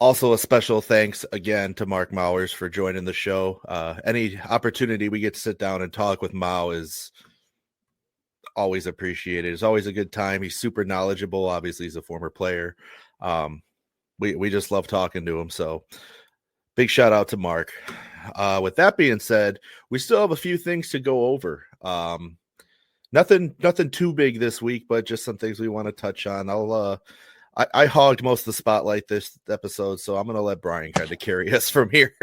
Also, a special thanks again to Mark Mowers for joining the show. Any opportunity we get to sit down and talk with Mow is always appreciated. It's always a good time. He's super knowledgeable. Obviously, he's a former player. We just love talking to him. So big shout out to Mark. With that being said, we still have a few things to go over. Nothing too big this week, but just some things we want to touch on. I hogged most of the spotlight this episode, so I'm going to let Brian kind of carry us from here.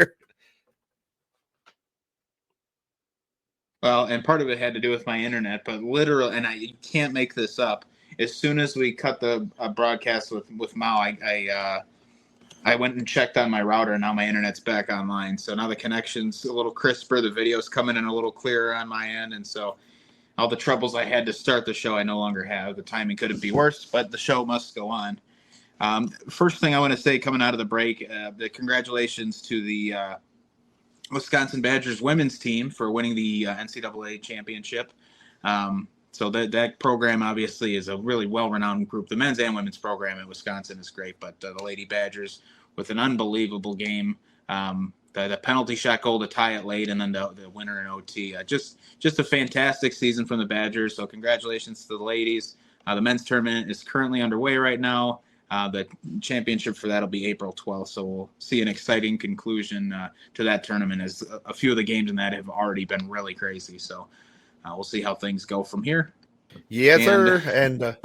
Well, and part of it had to do with my internet, but literally, and you can't make this up. As soon as we cut the broadcast with Mao, I went and checked on my router, and now my internet's back online. So now the connection's a little crisper, the video's coming in a little clearer on my end, and so all the troubles I had to start the show, I no longer have. The timing couldn't be worse, but the show must go on. First thing I want to say coming out of the break, the congratulations to the Wisconsin Badgers women's team for winning the NCAA championship. So that program obviously is a really well-renowned group. The men's and women's program in Wisconsin is great, but the Lady Badgers with an unbelievable game. The penalty shot goal to tie it late, and then the winner in OT. Just a fantastic season from the Badgers. So congratulations to the ladies. The men's tournament is currently underway right now. The championship for that will be April 12th. So we'll see an exciting conclusion to that tournament, as a few of the games in that have already been really crazy. So we'll see how things go from here. Yes, sir. And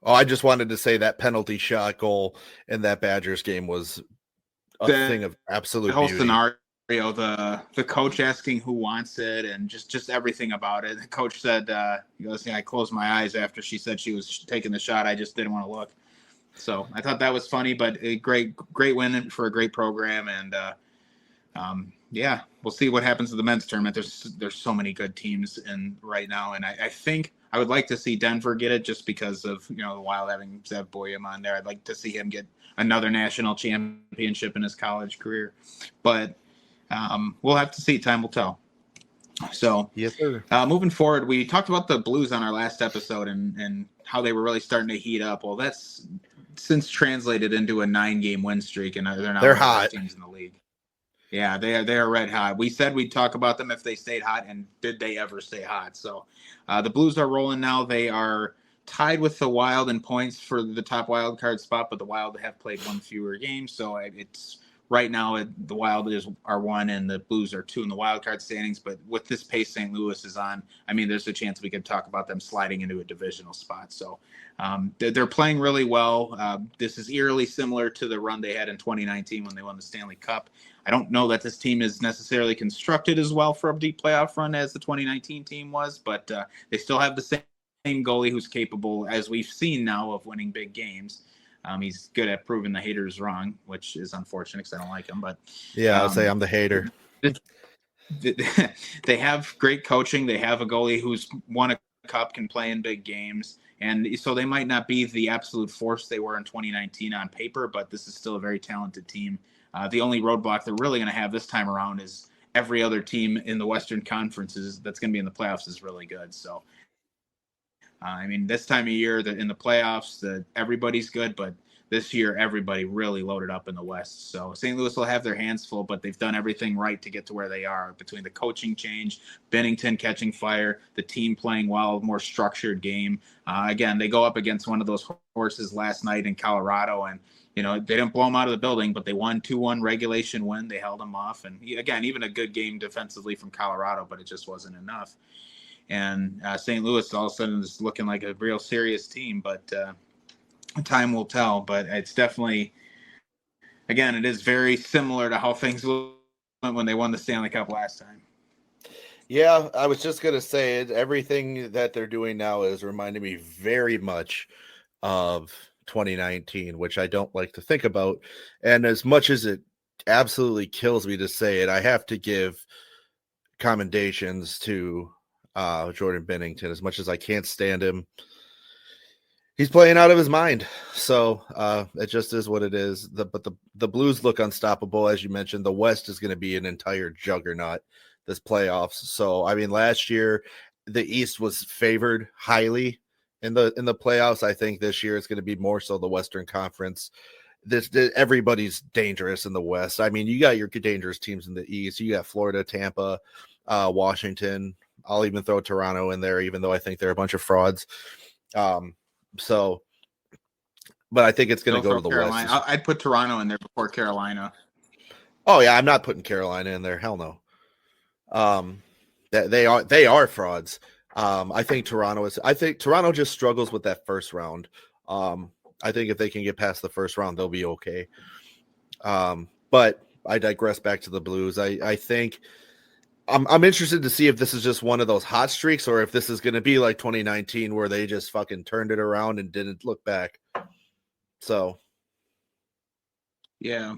I just wanted to say that penalty shot goal in that Badgers game was a thing of absolute whole beauty. Scenario, the coach asking who wants it, and just everything about it. The coach said, he goes, "Yeah, I closed my eyes after she said she was taking the shot. I just didn't want to look." So I thought that was funny, but a great win for a great program. And yeah, we'll see what happens to the men's tournament. There's so many good teams in right now, and I think I would like to see Denver get it just because of the Wild having Zev Boyum on there. I'd like to see him get another national championship in his college career, but we'll have to see. Time will tell. So yes, sir. Moving forward, we talked about the Blues on our last episode and how they were really starting to heat up. Well, that's since translated into a 9-game win streak, and they're now they're one of the hot best teams in the league. Yeah, they are red hot. We said we'd talk about them if they stayed hot, and did they ever stay hot? So the Blues are rolling now. They are tied with the Wild in points for the top wild card spot, but the Wild have played one fewer game, so it's right now the Wild are 1 and the Blues are 2 in the wild card standings. But with this pace St. Louis is on, I mean, there's a chance we could talk about them sliding into a divisional spot. So they're playing really well. This is eerily similar to the run they had in 2019 when they won the Stanley Cup. I don't know that this team is necessarily constructed as well for a deep playoff run as the 2019 team was, but they still have the same goalie who's capable, as we've seen now, of winning big games. He's good at proving the haters wrong, which is unfortunate because I don't like him. But yeah, I'll say I'm the hater. They have great coaching. They have a goalie who's won a cup, can play in big games. And so they might not be the absolute force they were in 2019 on paper, but this is still a very talented team. The only roadblock they're really going to have this time around is every other team in the Western Conferences that's going to be in the playoffs is really good. So, I mean, this time of year, in the playoffs, everybody's good, but this year everybody really loaded up in the West. So St. Louis will have their hands full, but they've done everything right to get to where they are, between the coaching change, Binnington catching fire, the team playing well, more structured game. Again, they go up against one of those horses last night in Colorado, and they didn't blow them out of the building, but they won 2-1 regulation win. They held them off. And again, even a good game defensively from Colorado, but it just wasn't enough. And St. Louis all of a sudden is looking like a real serious team, but time will tell. But it's definitely, again, it is very similar to how things went when they won the Stanley Cup last time. Yeah, I was just going to say it. Everything that they're doing now is reminding me very much of 2019, which I don't like to think about. And as much as it absolutely kills me to say it, I have to give commendations to Jordan Binnington. As much as I can't stand him, he's playing out of his mind. So it just is what it is. But the Blues look unstoppable. As you mentioned, the West is going to be an entire juggernaut this playoffs. So, I mean, last year, the East was favored highly in the playoffs. I think this year it's going to be more so the Western Conference. Everybody's dangerous in the West. I mean, you got your dangerous teams in the East. You got Florida, Tampa, Washington. I'll even throw Toronto in there, even though I think they're a bunch of frauds. But I think it's going to go to the Carolina. West. I'd put Toronto in there before Carolina. Oh yeah, I'm not putting Carolina in there. Hell no. They are frauds. I think Toronto just struggles with that first round. I think if they can get past the first round, they'll be okay. But I digress back to the Blues. I think I'm interested to see if this is just one of those hot streaks or if this is going to be like 2019 where they just fucking turned it around and didn't look back. So, yeah.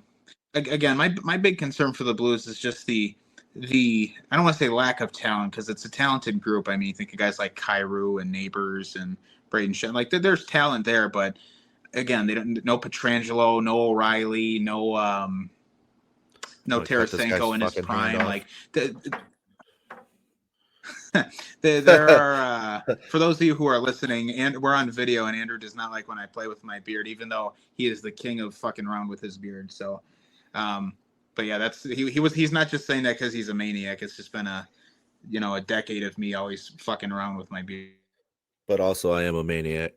Again, my big concern for the Blues is just the I don't want to say lack of talent, because it's a talented group. I mean, you think of guys like Kyrou and Neighbors and Braden Shen. Like, there's talent there, but again, they don't. No Pietrangelo, no O'Reilly, no Tarasenko in his prime. Like, there are for those of you who are listening, and we're on video, and Andrew does not like when I play with my beard, even though he is the king of fucking around with his beard. So, but yeah, he's not just saying that because he's a maniac. It's just been a decade of me always fucking around with my beard. But also, I am a maniac.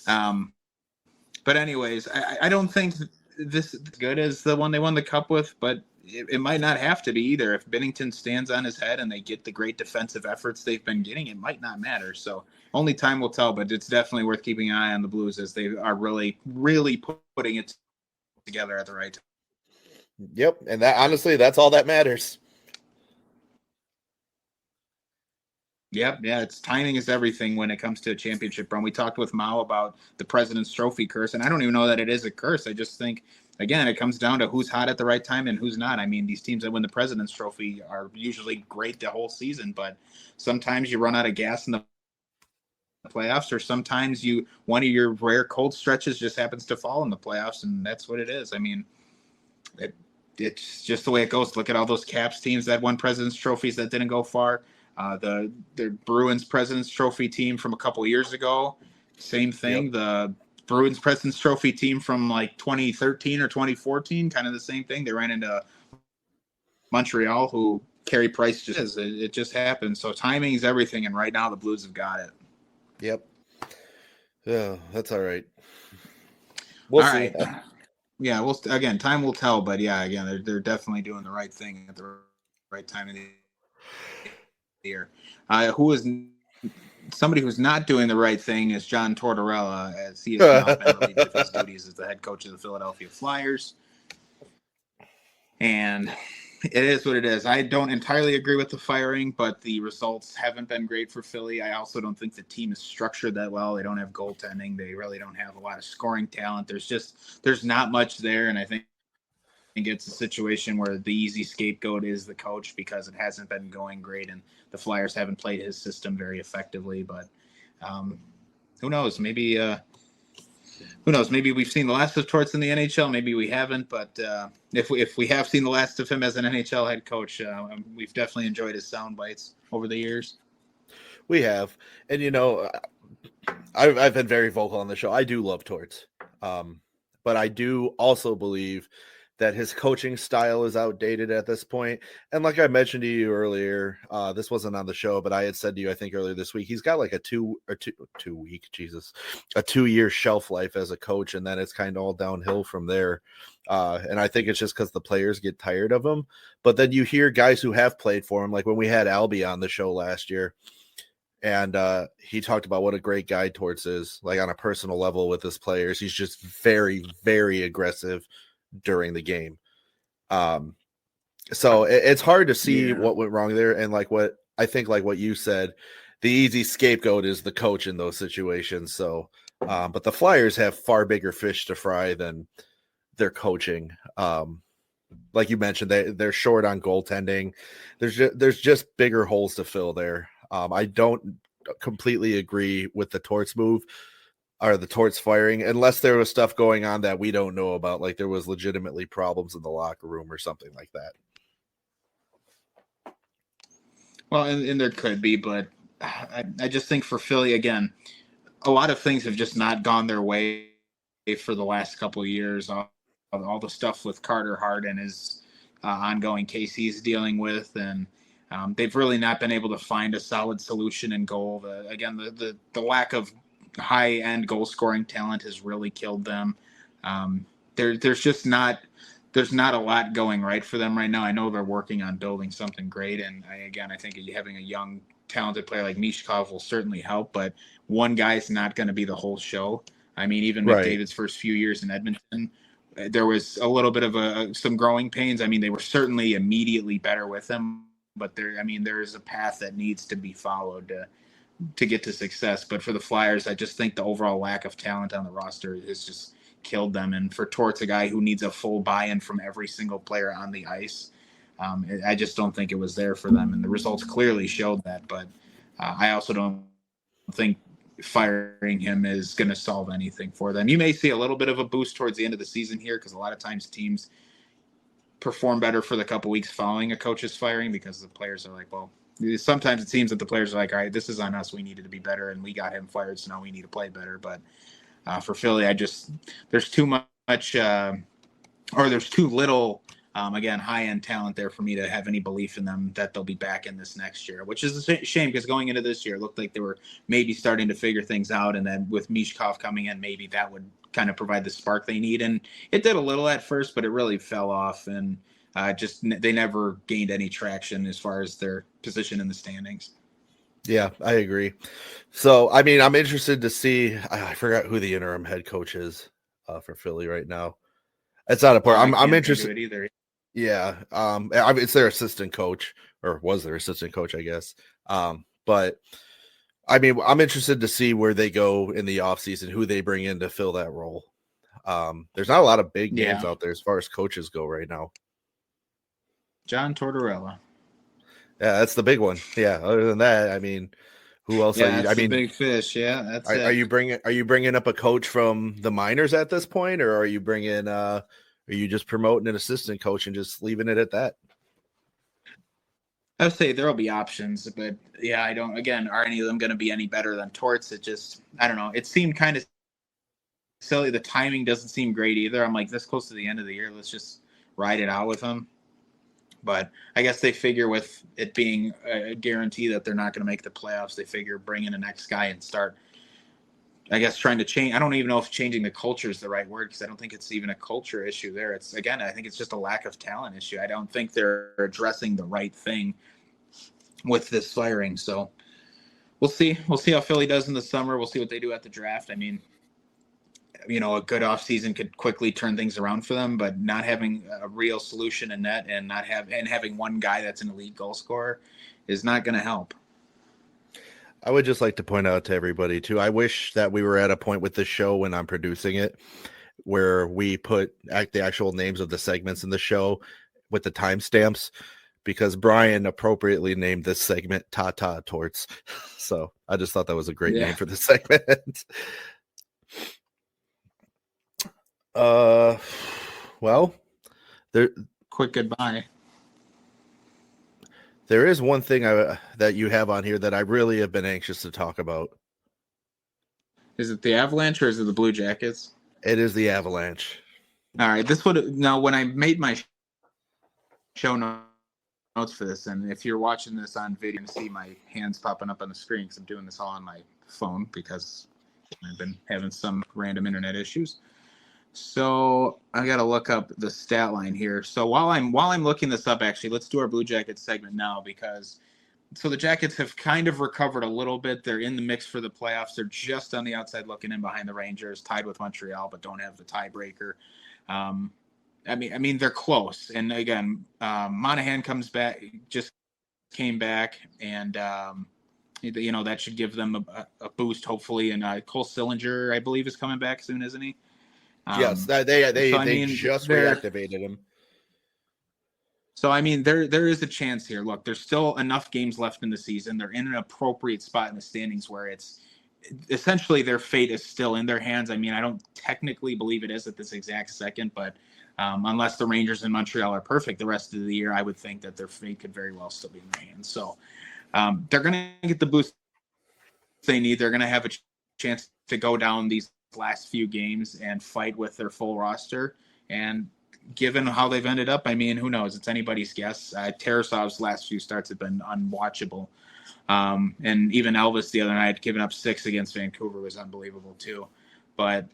But anyways, I don't think this is good as the one they won the cup with, but it might not have to be either. If Binnington stands on his head and they get the great defensive efforts they've been getting, it might not matter. So only time will tell, but it's definitely worth keeping an eye on the Blues, as they are really, really putting it together at the right time. Yep, and that honestly, that's all that matters. Yep, yeah, it's timing is everything when it comes to a championship run. We talked with Mao about the President's Trophy curse, and I don't even know that it is a curse. I just think, again, it comes down to who's hot at the right time and who's not. I mean, these teams that win the President's Trophy are usually great the whole season, but sometimes you run out of gas in the playoffs, or sometimes one of your rare cold stretches just happens to fall in the playoffs, and that's what it is. I mean, it's just the way it goes. Look at all those Caps teams that won President's Trophies that didn't go far. The Bruins President's Trophy team from a couple of years ago, same thing. Yep. The Bruins President's Trophy team from like 2013 or 2014, kind of the same thing. They ran into Montreal, who Carey Price just is. It just happened. So timing is everything, and right now the Blues have got it. Yep. Yeah, that's all right. We'll all see. Right. Yeah, well, again, time will tell, but yeah, again, they're definitely doing the right thing at the right time of the year. Who is somebody who's not doing the right thing is John Tortorella, as he has now been relieved of his duties as the head coach of the Philadelphia Flyers. And it is what it is. I don't entirely agree with the firing, but the results haven't been great for Philly. I also don't think the team is structured that well. They don't have goaltending. They really don't have a lot of scoring talent. There's not much there, and I think it's a situation where the easy scapegoat is the coach because it hasn't been going great, and the Flyers haven't played his system very effectively. But who knows? Maybe who knows? Maybe we've seen the last of Torts in the NHL. Maybe we haven't. But if we have seen the last of him as an NHL head coach, we've definitely enjoyed his sound bites over the years. We have, and I've been very vocal on the show. I do love Torts, but I do also believe that his coaching style is outdated at this point. And like I mentioned to you earlier, this wasn't on the show, but I had said to you, I think earlier this week, he's got like a 2 2-year shelf life as a coach. And then it's kind of all downhill from there. And I think it's just because the players get tired of him. But then you hear guys who have played for him, like when we had Albie on the show last year, and he talked about what a great guy Torts is, like on a personal level with his players. He's just very, very aggressive during the game. So it's hard to see what went wrong there. And like what I think, like what you said, the easy scapegoat is the coach in those situations. So, but the Flyers have far bigger fish to fry than their coaching. Like you mentioned, they're short on goaltending. There's just bigger holes to fill there. I don't completely agree with the Torts move or the Torts firing, unless there was stuff going on that we don't know about, like there was legitimately problems in the locker room or something like that. Well, and there could be, but I just think for Philly, again, a lot of things have just not gone their way for the last couple of years. All the stuff with Carter Hart and his ongoing case he's dealing with, and they've really not been able to find a solid solution in goal. The lack of high-end goal-scoring talent has really killed them. There's just not a lot going right for them right now. I know they're working on building something great, and I think having a young, talented player like Mishkov will certainly help, but one guy's not going to be the whole show. I mean, even McDavid's first few years in Edmonton, there was a little bit of some growing pains. I mean, they were certainly immediately better with him, but there is a path that needs to be followed to get to success. But for the Flyers, I just think the overall lack of talent on the roster has just killed them. And for Torts, a guy who needs a full buy-in from every single player on the ice, I just don't think it was there for them. And the results clearly showed that. But I also don't think firing him is going to solve anything for them. You may see a little bit of a boost towards the end of the season here, because a lot of times teams perform better for the couple weeks following a coach's firing, because the players are like, well, sometimes it seems that the players are like, all right, this is on us. We needed to be better, and we got him fired, so now we need to play better. But for Philly, there's too much, or there's too little, again, high-end talent there for me to have any belief in them that they'll be back in this next year, which is a shame, because going into this year, it looked like they were maybe starting to figure things out, and then with Mishkov coming in, maybe that would kind of provide the spark they need. And it did a little at first, but it really fell off, and they never gained any traction as far as their position in the standings. Yeah, I agree. So, I mean, I'm interested to see. I forgot who the interim head coach is for Philly right now. It's not important. I'm interested either. Yeah, it's their assistant coach, or was their assistant coach, I guess. But I mean, I'm interested to see where they go in the offseason, who they bring in to fill that role. There's not a lot of big names out there as far as coaches go right now. John Tortorella. Yeah, that's the big one. Yeah. Other than that, I mean, who else? That's the big fish. Yeah, that's it. Are you bringing up a coach from the minors at this point, or are you bringing? Are you just promoting an assistant coach and just leaving it at that? I would say there will be options, but yeah, I don't. Again, are any of them going to be any better than Torts? I don't know. It seemed kind of silly. The timing doesn't seem great either. I'm like, this close to the end of the year, let's just ride it out with him. But I guess they figure with it being a guarantee that they're not going to make the playoffs, they figure bring in the next guy and start, I guess, trying to change. I don't even know if changing the culture is the right word, because I don't think it's even a culture issue there. It's, again, I think it's just a lack of talent issue. I don't think they're addressing the right thing with this firing. So we'll see. We'll see how Philly does in the summer. We'll see what they do at the draft. I mean, you know, a good offseason could quickly turn things around for them, but not having a real solution in net and having one guy that's an elite goal scorer is not going to help. I would just like to point out to everybody too, I wish that we were at a point with this show when I'm producing it where we put the actual names of the segments in the show with the timestamps, because Brian appropriately named this segment TaTa Torts. So I just thought that was a great name for the segment. Well, Quick goodbye. There is one thing that you have on here that I really have been anxious to talk about. Is it the Avalanche or is it the Blue Jackets? It is the Avalanche. All right. Now, when I made my show notes for this, and if you're watching this on video, you can see my hands popping up on the screen because I'm doing this all on my phone because I've been having some random internet issues. So I got to look up the stat line here. So while I'm looking this up, actually, let's do our Blue Jackets segment now, because the Jackets have kind of recovered a little bit. They're in the mix for the playoffs. They're just on the outside looking in behind the Rangers, tied with Montreal, but don't have the tiebreaker. I mean, they're close. And again, Monahan just came back, and you know, that should give them a boost, hopefully. And Cole Sillinger, I believe, is coming back soon, isn't he? Yes, they just reactivated him. So, I mean, there is a chance here. Look, there's still enough games left in the season. They're in an appropriate spot in the standings where it's essentially their fate is still in their hands. I mean, I don't technically believe it is at this exact second, but unless the Rangers and Montreal are perfect the rest of the year, I would think that their fate could very well still be in their hands. So they're going to get the boost they need. They're going to have a chance to go down these last few games and fight with their full roster. And given how they've ended up, I mean, who knows? It's anybody's guess. Tarasov's last few starts have been unwatchable. And even Elvis the other night giving up 6 against Vancouver was unbelievable too. But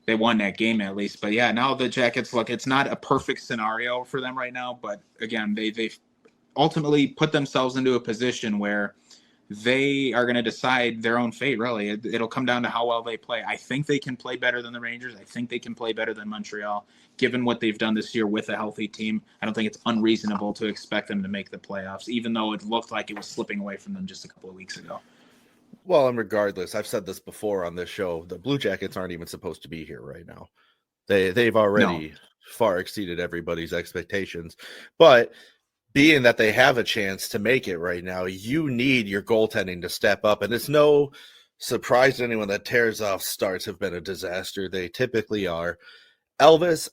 they won that game at least. But yeah, now the Jackets, look, it's not a perfect scenario for them right now. But again, they've ultimately put themselves into a position where they are going to decide their own fate, really. It'll come down to how well they play. I think they can play better than the Rangers. I think they can play better than Montreal. Given what they've done this year with a healthy team, I don't think it's unreasonable to expect them to make the playoffs, even though it looked like it was slipping away from them just a couple of weeks ago. Well, and regardless, I've said this before on this show, the Blue Jackets aren't even supposed to be here right now. They've already far exceeded everybody's expectations. But being that they have a chance to make it right now, you need your goaltending to step up. And it's no surprise to anyone that Tarasov's starts have been a disaster. They typically are. Elvis,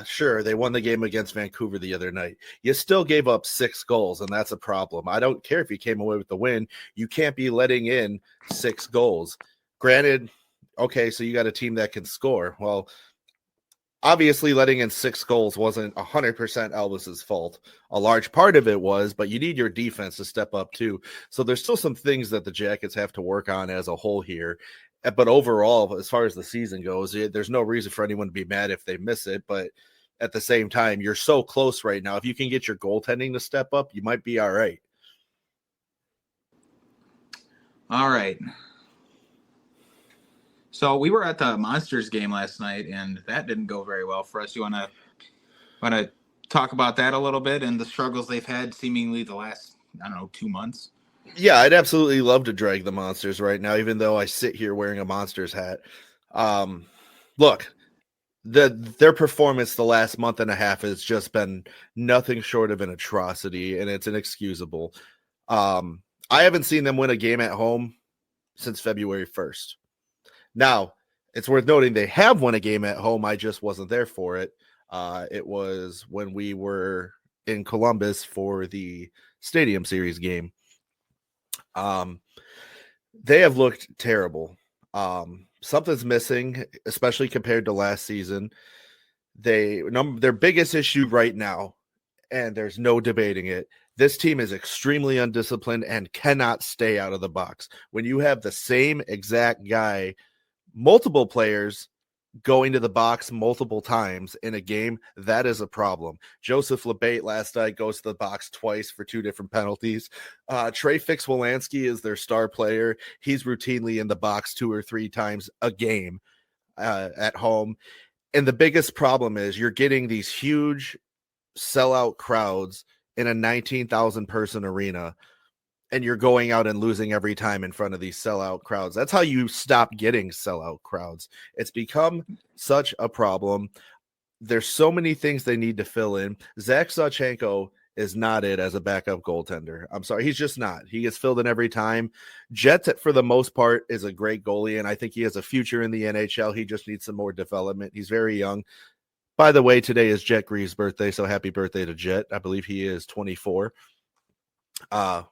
sure, they won the game against Vancouver the other night. You still gave up 6 goals, and that's a problem. I don't care if you came away with the win. You can't be letting in 6 goals. Granted, okay, so you got a team that can score. Well, obviously, letting in 6 goals wasn't 100% Elvis's fault. A large part of it was, but you need your defense to step up too. So there's still some things that the Jackets have to work on as a whole here. But overall, as far as the season goes, there's no reason for anyone to be mad if they miss it. But at the same time, you're so close right now. If you can get your goaltending to step up, you might be all right. All right. So we were at the Monsters game last night, and that didn't go very well for us. You want to talk about that a little bit and the struggles they've had seemingly the last, 2 months? Yeah, I'd absolutely love to drag the Monsters right now, even though I sit here wearing a Monsters hat. Look, their performance the last month and a half has just been nothing short of an atrocity, and it's inexcusable. I haven't seen them win a game at home since February 1st. Now, it's worth noting they have won a game at home. I just wasn't there for it. It was when we were in Columbus for the Stadium Series game. They have looked terrible. Something's missing, especially compared to last season. Their biggest issue right now, and there's no debating it. This team is extremely undisciplined and cannot stay out of the box. When you have the same exact guy, multiple players going to the box multiple times in a game, that is a problem. Joseph Labate last night goes to the box twice for 2 different penalties. Trey Fix-Wolanski is their star player. He's routinely in the box 2 or 3 times a game at home. And the biggest problem is you're getting these huge sellout crowds in a 19,000 person arena, and you're going out and losing every time in front of these sellout crowds. That's how you stop getting sellout crowds. It's become such a problem. There's so many things they need to fill in. Zach Sawchenko is not it as a backup goaltender. I'm sorry. He's just not. He gets filled in every time. Jet, for the most part, is a great goalie, and I think he has a future in the NHL. He just needs some more development. He's very young. By the way, today is Jet Greaves' birthday, so happy birthday to Jet. I believe he is 24.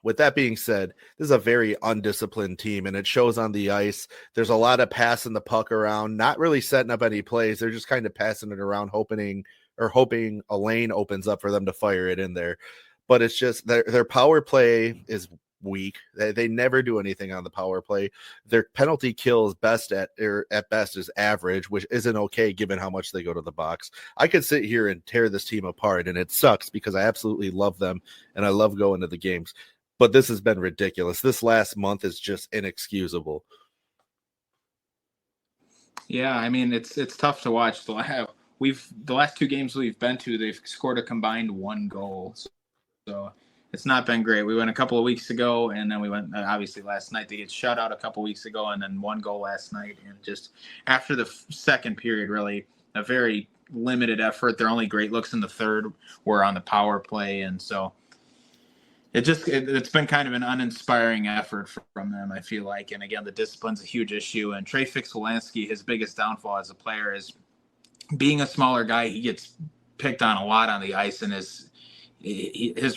With that being said, this is a very undisciplined team, and it shows on the ice. There's a lot of passing the puck around, not really setting up any plays. They're just kind of passing it around, hoping a lane opens up for them to fire it in there. But it's just their power play is weak. They never do anything on the power play. Their penalty kill is at best is average, which isn't okay given how much they go to the box. I could sit here and tear this team apart, and it sucks because I absolutely love them and I love going to the games. But this has been ridiculous. This last month is just inexcusable. Yeah, I mean it's tough to watch. The last 2 games we've been to, they've scored a combined 1 goal. So it's not been great. We went a couple of weeks ago, and then we went obviously last night. They get shut out a couple weeks ago, and then 1 goal last night. And just after the second period, really a very limited effort. Their only great looks in the third were on the power play, and so it's been kind of an uninspiring effort from them, I feel like. And again, the discipline's a huge issue. And Trey Fix-Wolanski, his biggest downfall as a player is being a smaller guy. He gets picked on a lot on the ice, and his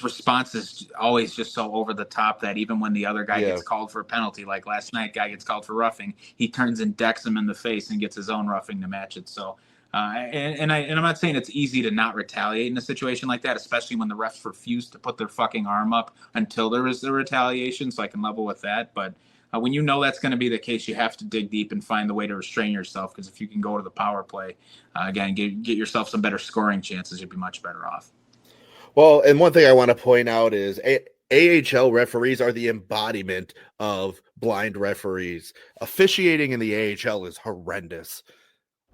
response is always just so over the top that even when the other guy gets called for a penalty, like last night, guy gets called for roughing, he turns and decks him in the face and gets his own roughing to match it. So, and I'm not saying it's easy to not retaliate in a situation like that, especially when the refs refuse to put their fucking arm up until there is the retaliation. So I can level with that. But when you know that's going to be the case, you have to dig deep and find the way to restrain yourself. Because if you can go to the power play, again, get yourself some better scoring chances, you'd be much better off. Well, and one thing I want to point out is AHL referees are the embodiment of blind referees. Officiating in the AHL is horrendous.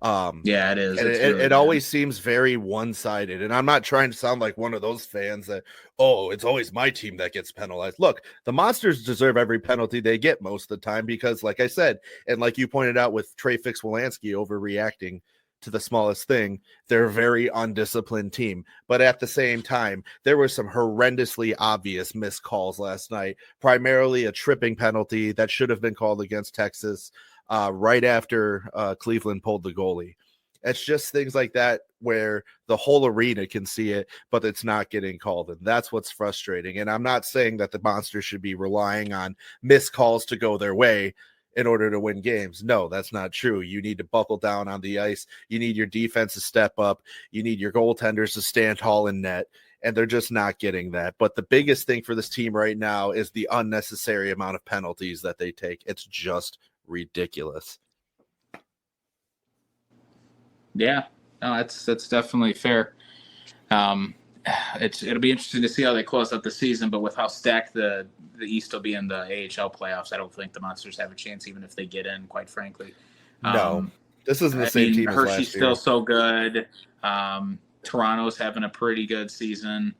Yeah, it is. And it always seems very one-sided. And I'm not trying to sound like one of those fans that, it's always my team that gets penalized. Look, the Monsters deserve every penalty they get most of the time because, like I said, and like you pointed out with Trey Fix-Wolanski overreacting to the smallest thing, they're a very undisciplined team. But at the same time, there were some horrendously obvious missed calls last night, primarily a tripping penalty that should have been called against Texas right after Cleveland pulled the goalie. It's just things like that where the whole arena can see it, but it's not getting called. And that's what's frustrating. And I'm not saying that the Monsters should be relying on missed calls to go their way in order to win games. No, that's not true. You need to buckle down on the ice. You need your defense to step up. You need your goaltenders to stand tall in net, and they're just not getting that. But the biggest thing for this team right now is the unnecessary amount of penalties that they take. It's just ridiculous. Yeah, no, that's definitely fair. It'll be interesting to see how they close out the season, but with how stacked the East will be in the AHL playoffs, I don't think the Monsters have a chance, even if they get in, quite frankly. No, this isn't the same team as last year. Hershey's still so good. Toronto's having a pretty good season.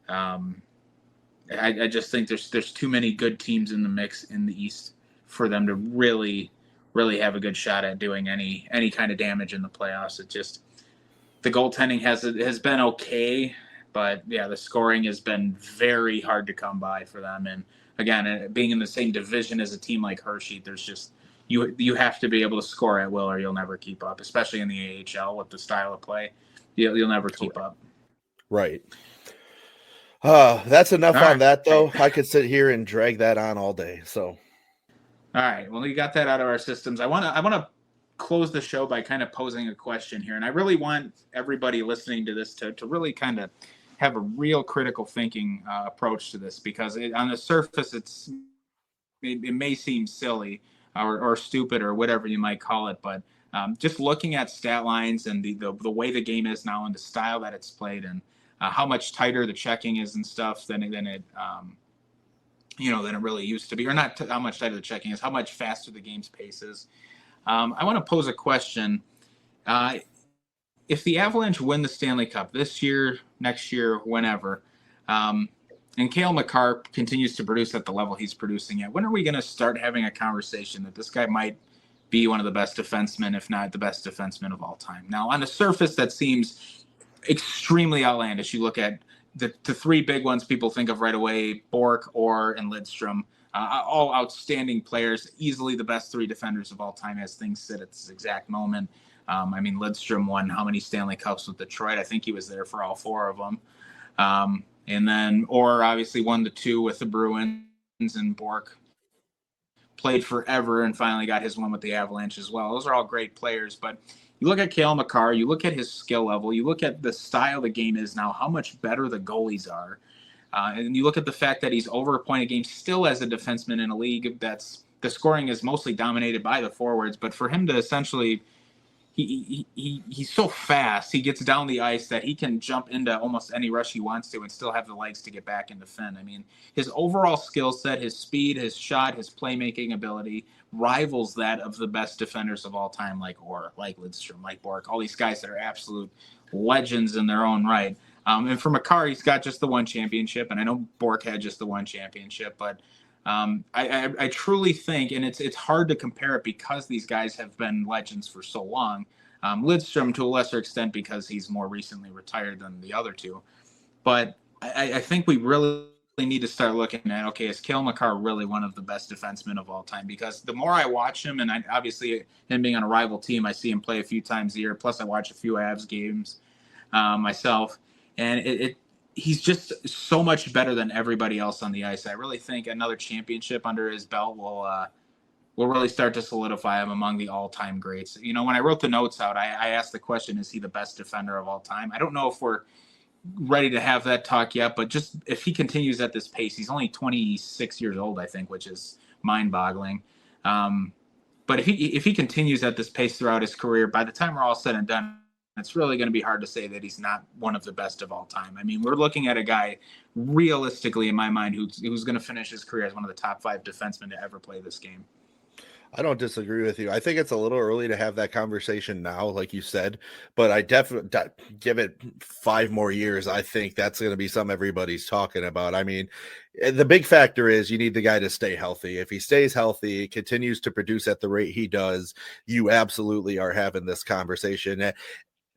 I just think there's too many good teams in the mix in the East for them to really have a good shot at doing any kind of damage in the playoffs. It just, the goaltending has been okay, but yeah, the scoring has been very hard to come by for them. And again, being in the same division as a team like Hershey, there's just, you have to be able to score at will or you'll never keep up, especially in the AHL with the style of play. You'll never keep up. Right. That's enough on that, though. I could sit here and drag that on all day. So, all right. Well, you got that out of our systems. I want to close the show by kind of posing a question here, and I really want everybody listening to this to really kind of have a real critical thinking approach to this, because on the surface, it may seem silly or stupid or whatever you might call it, but just looking at stat lines and the way the game is now and the style that it's played, and how much tighter the checking is and stuff than it really used to be, or not how much tighter the checking is, how much faster the game's pace is. I want to pose a question. If the Avalanche win the Stanley Cup this year, next year, whenever, and Cale Makar continues to produce at the level he's producing at, when are we going to start having a conversation that this guy might be one of the best defensemen, if not the best defenseman of all time? Now, on the surface, that seems extremely outlandish. You look at the three big ones people think of right away: Bork, Orr, and Lidstrom. All outstanding players, easily the best three defenders of all time as things sit at this exact moment. Lidstrom won how many Stanley Cups with Detroit? I think he was there for all four of them. And then Orr obviously won the two with the Bruins, and Bork played forever and finally got his one with the Avalanche as well. Those are all great players, but you look at Cale Makar, you look at his skill level, you look at the style the game is now, how much better the goalies are. And you look at the fact that he's over a point a game still as a defenseman in a league that's the scoring is mostly dominated by the forwards, but for him to essentially he's so fast, he gets down the ice that he can jump into almost any rush he wants to and still have the legs to get back and defend. I mean, his overall skill set, his speed, his shot, his playmaking ability rivals that of the best defenders of all time, like Orr, like Lidstrom, like Bork, all these guys that are absolute legends in their own right. And for Makar, he's got just the one championship, and I know Bork had just the one championship, but I truly think, and it's hard to compare it because these guys have been legends for so long. Lidstrom to a lesser extent because he's more recently retired than the other two. But I think we really need to start looking at, okay, is Cale Makar really one of the best defensemen of all time? Because the more I watch him, and obviously him being on a rival team, I see him play a few times a year. Plus I watch a few Avs games myself. And he's just so much better than everybody else on the ice. I really think another championship under his belt will really start to solidify him among the all-time greats. You know, when I wrote the notes out, I asked the question, is he the best defender of all time? I don't know if we're ready to have that talk yet, but just if he continues at this pace, he's only 26 years old, I think, which is mind-boggling. But if he continues at this pace throughout his career, by the time we're all said and done, it's really going to be hard to say that he's not one of the best of all time. I mean, we're looking at a guy, realistically, in my mind, who's going to finish his career as one of the top 5 defensemen to ever play this game. I don't disagree with you. I think it's a little early to have that conversation now, like you said, but I definitely give it 5 more years. I think that's going to be something everybody's talking about. I mean, the big factor is you need the guy to stay healthy. If he stays healthy, continues to produce at the rate he does, you absolutely are having this conversation.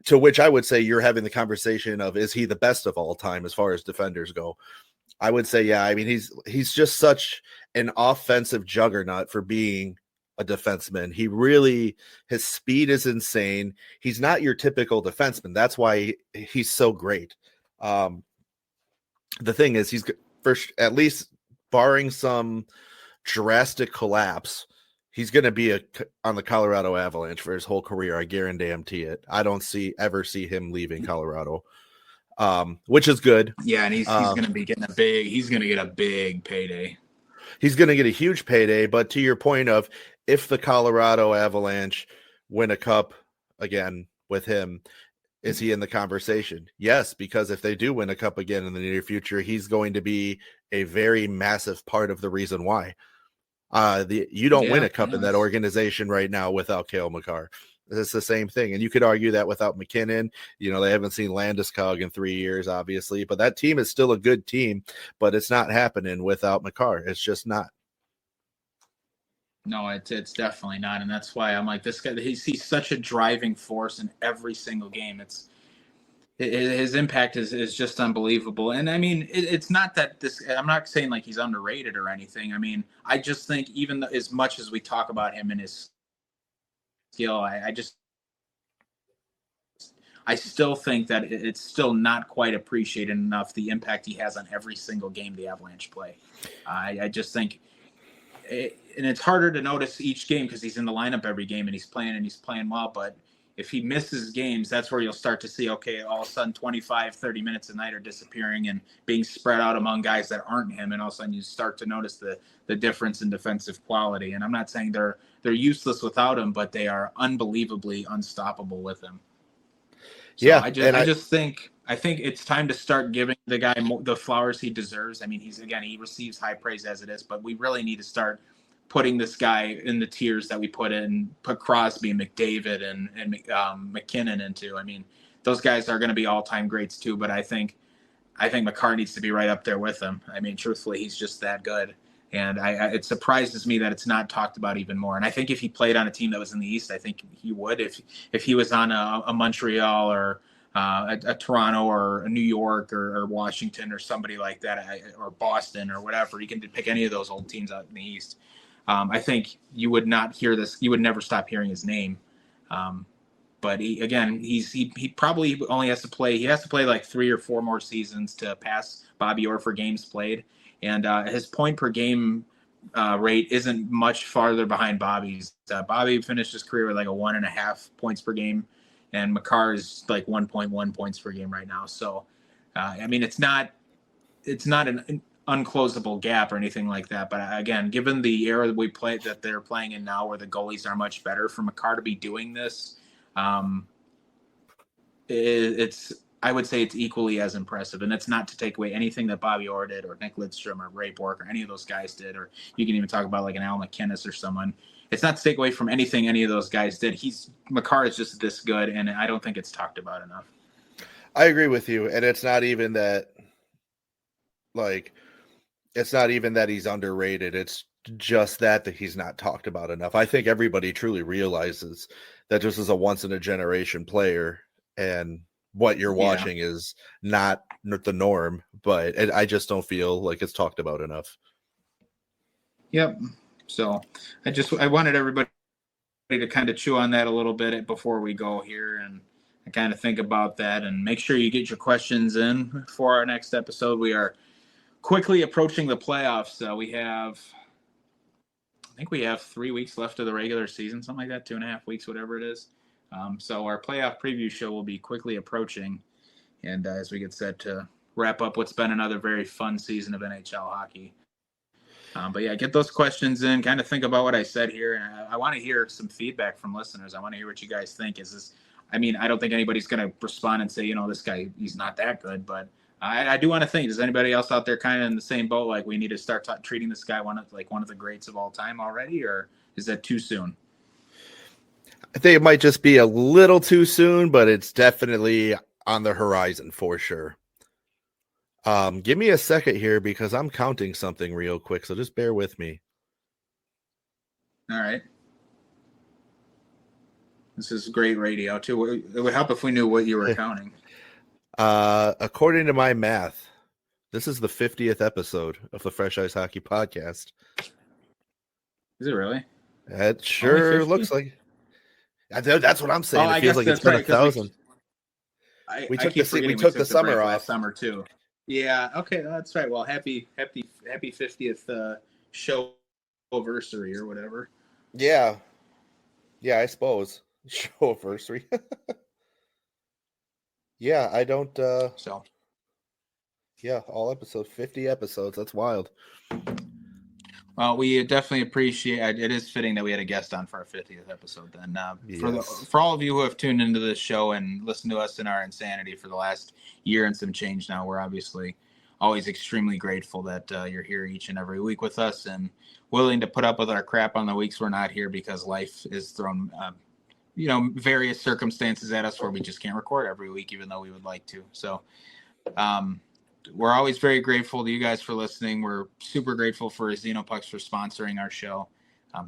To which I would say you're having the conversation of, is he the best of all time as far as defenders go? I would say, yeah. I mean, he's just such an offensive juggernaut for being a defenseman. His speed is insane. He's not your typical defenseman. That's why he's so great. The thing is, he's first, at least barring some drastic collapse, he's going to be on the Colorado Avalanche for his whole career. I guarantee it. I don't ever see him leaving Colorado, which is good. Yeah, and he's going to be getting he's going to get a big payday. He's going to get a huge payday. But to your point of, if the Colorado Avalanche win a cup again with him, is he in the conversation? Yes, because if they do win a cup again in the near future, he's going to be a very massive part of the reason why. You don't win a cup in that organization right now without Cale Makar. It's the same thing. And you could argue that without McKinnon. You know, they haven't seen Landeskog in 3 years, obviously, but that team is still a good team, but it's not happening without Makar. It's just not. No, it's definitely not. And that's why I'm like, this guy, he's such a driving force in every single game. His impact is just unbelievable. And I mean, it's not that I'm not saying like he's underrated or anything. I mean, I just think even as much as we talk about him and his skill, I still think that it's still not quite appreciated enough, the impact he has on every single game the Avalanche play. I just think, and it's harder to notice each game because he's in the lineup every game and he's playing well, but if he misses games, that's where you'll start to see, okay, all of a sudden 25, 30 minutes a night are disappearing and being spread out among guys that aren't him. And all of a sudden you start to notice the difference in defensive quality. And I'm not saying they're useless without him, but they are unbelievably unstoppable with him. So I think it's time to start giving the guy the flowers he deserves. I mean, he receives high praise as it is, but we really need to start putting this guy in the tiers that we put Crosby, McDavid, and McKinnon into. I mean, those guys are going to be all-time greats too, but I think Makar needs to be right up there with them. I mean, truthfully, he's just that good. And it surprises me that it's not talked about even more. And I think if he played on a team that was in the East, I think he would. If he was on a Montreal or a Toronto or a New York or Washington or somebody like that, or Boston or whatever, you can pick any of those old teams out in the East. I think you would not hear this. You would never stop hearing his name. But he probably only has to play. He has to play like 3 or 4 more seasons to pass Bobby Orr for games played. And his point per game rate isn't much farther behind Bobby's. Bobby finished his career with like a 1.5 points per game, and Makar is like 1.1 points per game right now. So, I mean, it's not an unclosable gap or anything like that. But again, given the era that they're playing in now, where the goalies are much better, for Makar to be doing this, I would say it's equally as impressive. And it's not to take away anything that Bobby Orr did or Nick Lidstrom or Ray Bork or any of those guys did, or you can even talk about like an Al McInnes or someone. It's not to take away from anything any of those guys did. Makar is just this good, and I don't think it's talked about enough. I agree with you. And it's not even that he's underrated. It's just that he's not talked about enough. I think everybody truly realizes that this is a once in a generation player, and what you're watching is not the norm, but I just don't feel like it's talked about enough. Yep. So I wanted everybody to kind of chew on that a little bit before we go here and kind of think about that, and make sure you get your questions in for our next episode. We are quickly approaching the playoffs. I think we have 3 weeks left of the regular season, something like that, 2.5 weeks, whatever it is. So our playoff preview show will be quickly approaching, and as we get set to wrap up what's been another very fun season of NHL hockey. But yeah, get those questions in, kind of think about what I said here, and I want to hear some feedback from listeners. I want to hear what you guys think. I don't think anybody's going to respond and say, this guy, he's not that good, but I do want to think, is anybody else out there kind of in the same boat, like we need to start treating this guy one of the greats of all time already, or is that too soon? I think it might just be a little too soon, but it's definitely on the horizon for sure. Give me a second here because I'm counting something real quick, so just bear with me. All right. This is great radio, too. It would help if we knew what you were counting. According to my math, this is the 50th episode of the Fresh Ice Hockey Podcast. Is it really? It sure looks like. That's what I'm saying. It feels like it's been 1,000. We took the summer off. Summer too. Yeah. Okay, that's right. Well, happy 50th show anniversary or whatever. Yeah. I suppose show anniversary. Yeah, I don't. So. Yeah, all episodes, 50 episodes. That's wild. Well, we definitely appreciate it. It is fitting that we had a guest on for our 50th episode. Then, for all of you who have tuned into this show and listened to us in our insanity for the last year and some change now, we're obviously always extremely grateful that you're here each and every week with us and willing to put up with our crap on the weeks we're not here because life is thrown, various circumstances at us where we just can't record every week, even though we would like to. So, we're always very grateful to you guys for listening. We're super grateful for Xenopucks for sponsoring our show.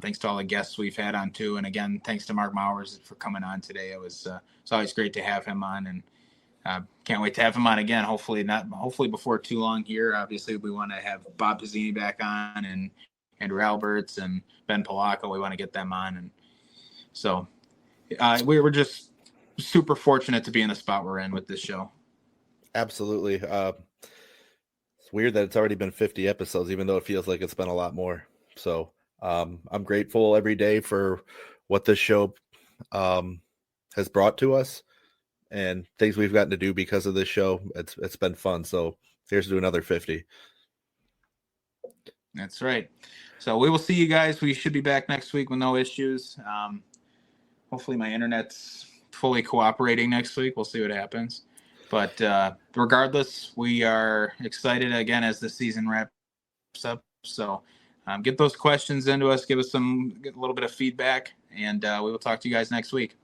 Thanks to all the guests we've had on too. And again, thanks to Mark Mowers for coming on today. It's always great to have him on, and can't wait to have him on again. Hopefully before too long here. Obviously we want to have Bob Pizzini back on and Andrew Alberts and Ben Polacco. We want to get them on. And so we were just super fortunate to be in the spot we're in with this show. Absolutely. It's weird that it's already been 50 episodes, even though it feels like it's been a lot more. So I'm grateful every day for what this show has brought to us and things we've gotten to do because of this show. It's been fun. So here's to another 50. That's right. So we will see you guys. We should be back next week with no issues. Hopefully my internet's fully cooperating next week. We'll see what happens. But regardless, we are excited again as the season wraps up. So get those questions into us. Get a little bit of feedback, and we will talk to you guys next week.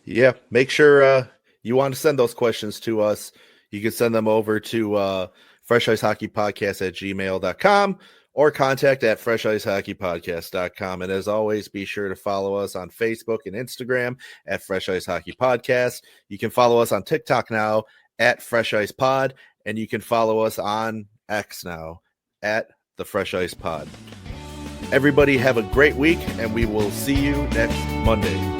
Yeah, make sure you want to send those questions to us. You can send them over to freshicehockeypodcast@gmail.com or contact at freshicehockeypodcast.com. And as always, be sure to follow us on Facebook and Instagram at Fresh Ice Hockey Podcast. You can follow us on TikTok now at Fresh Ice Pod, and you can follow us on X now at the Fresh Ice Pod. Everybody have a great week, and we will see you next Monday.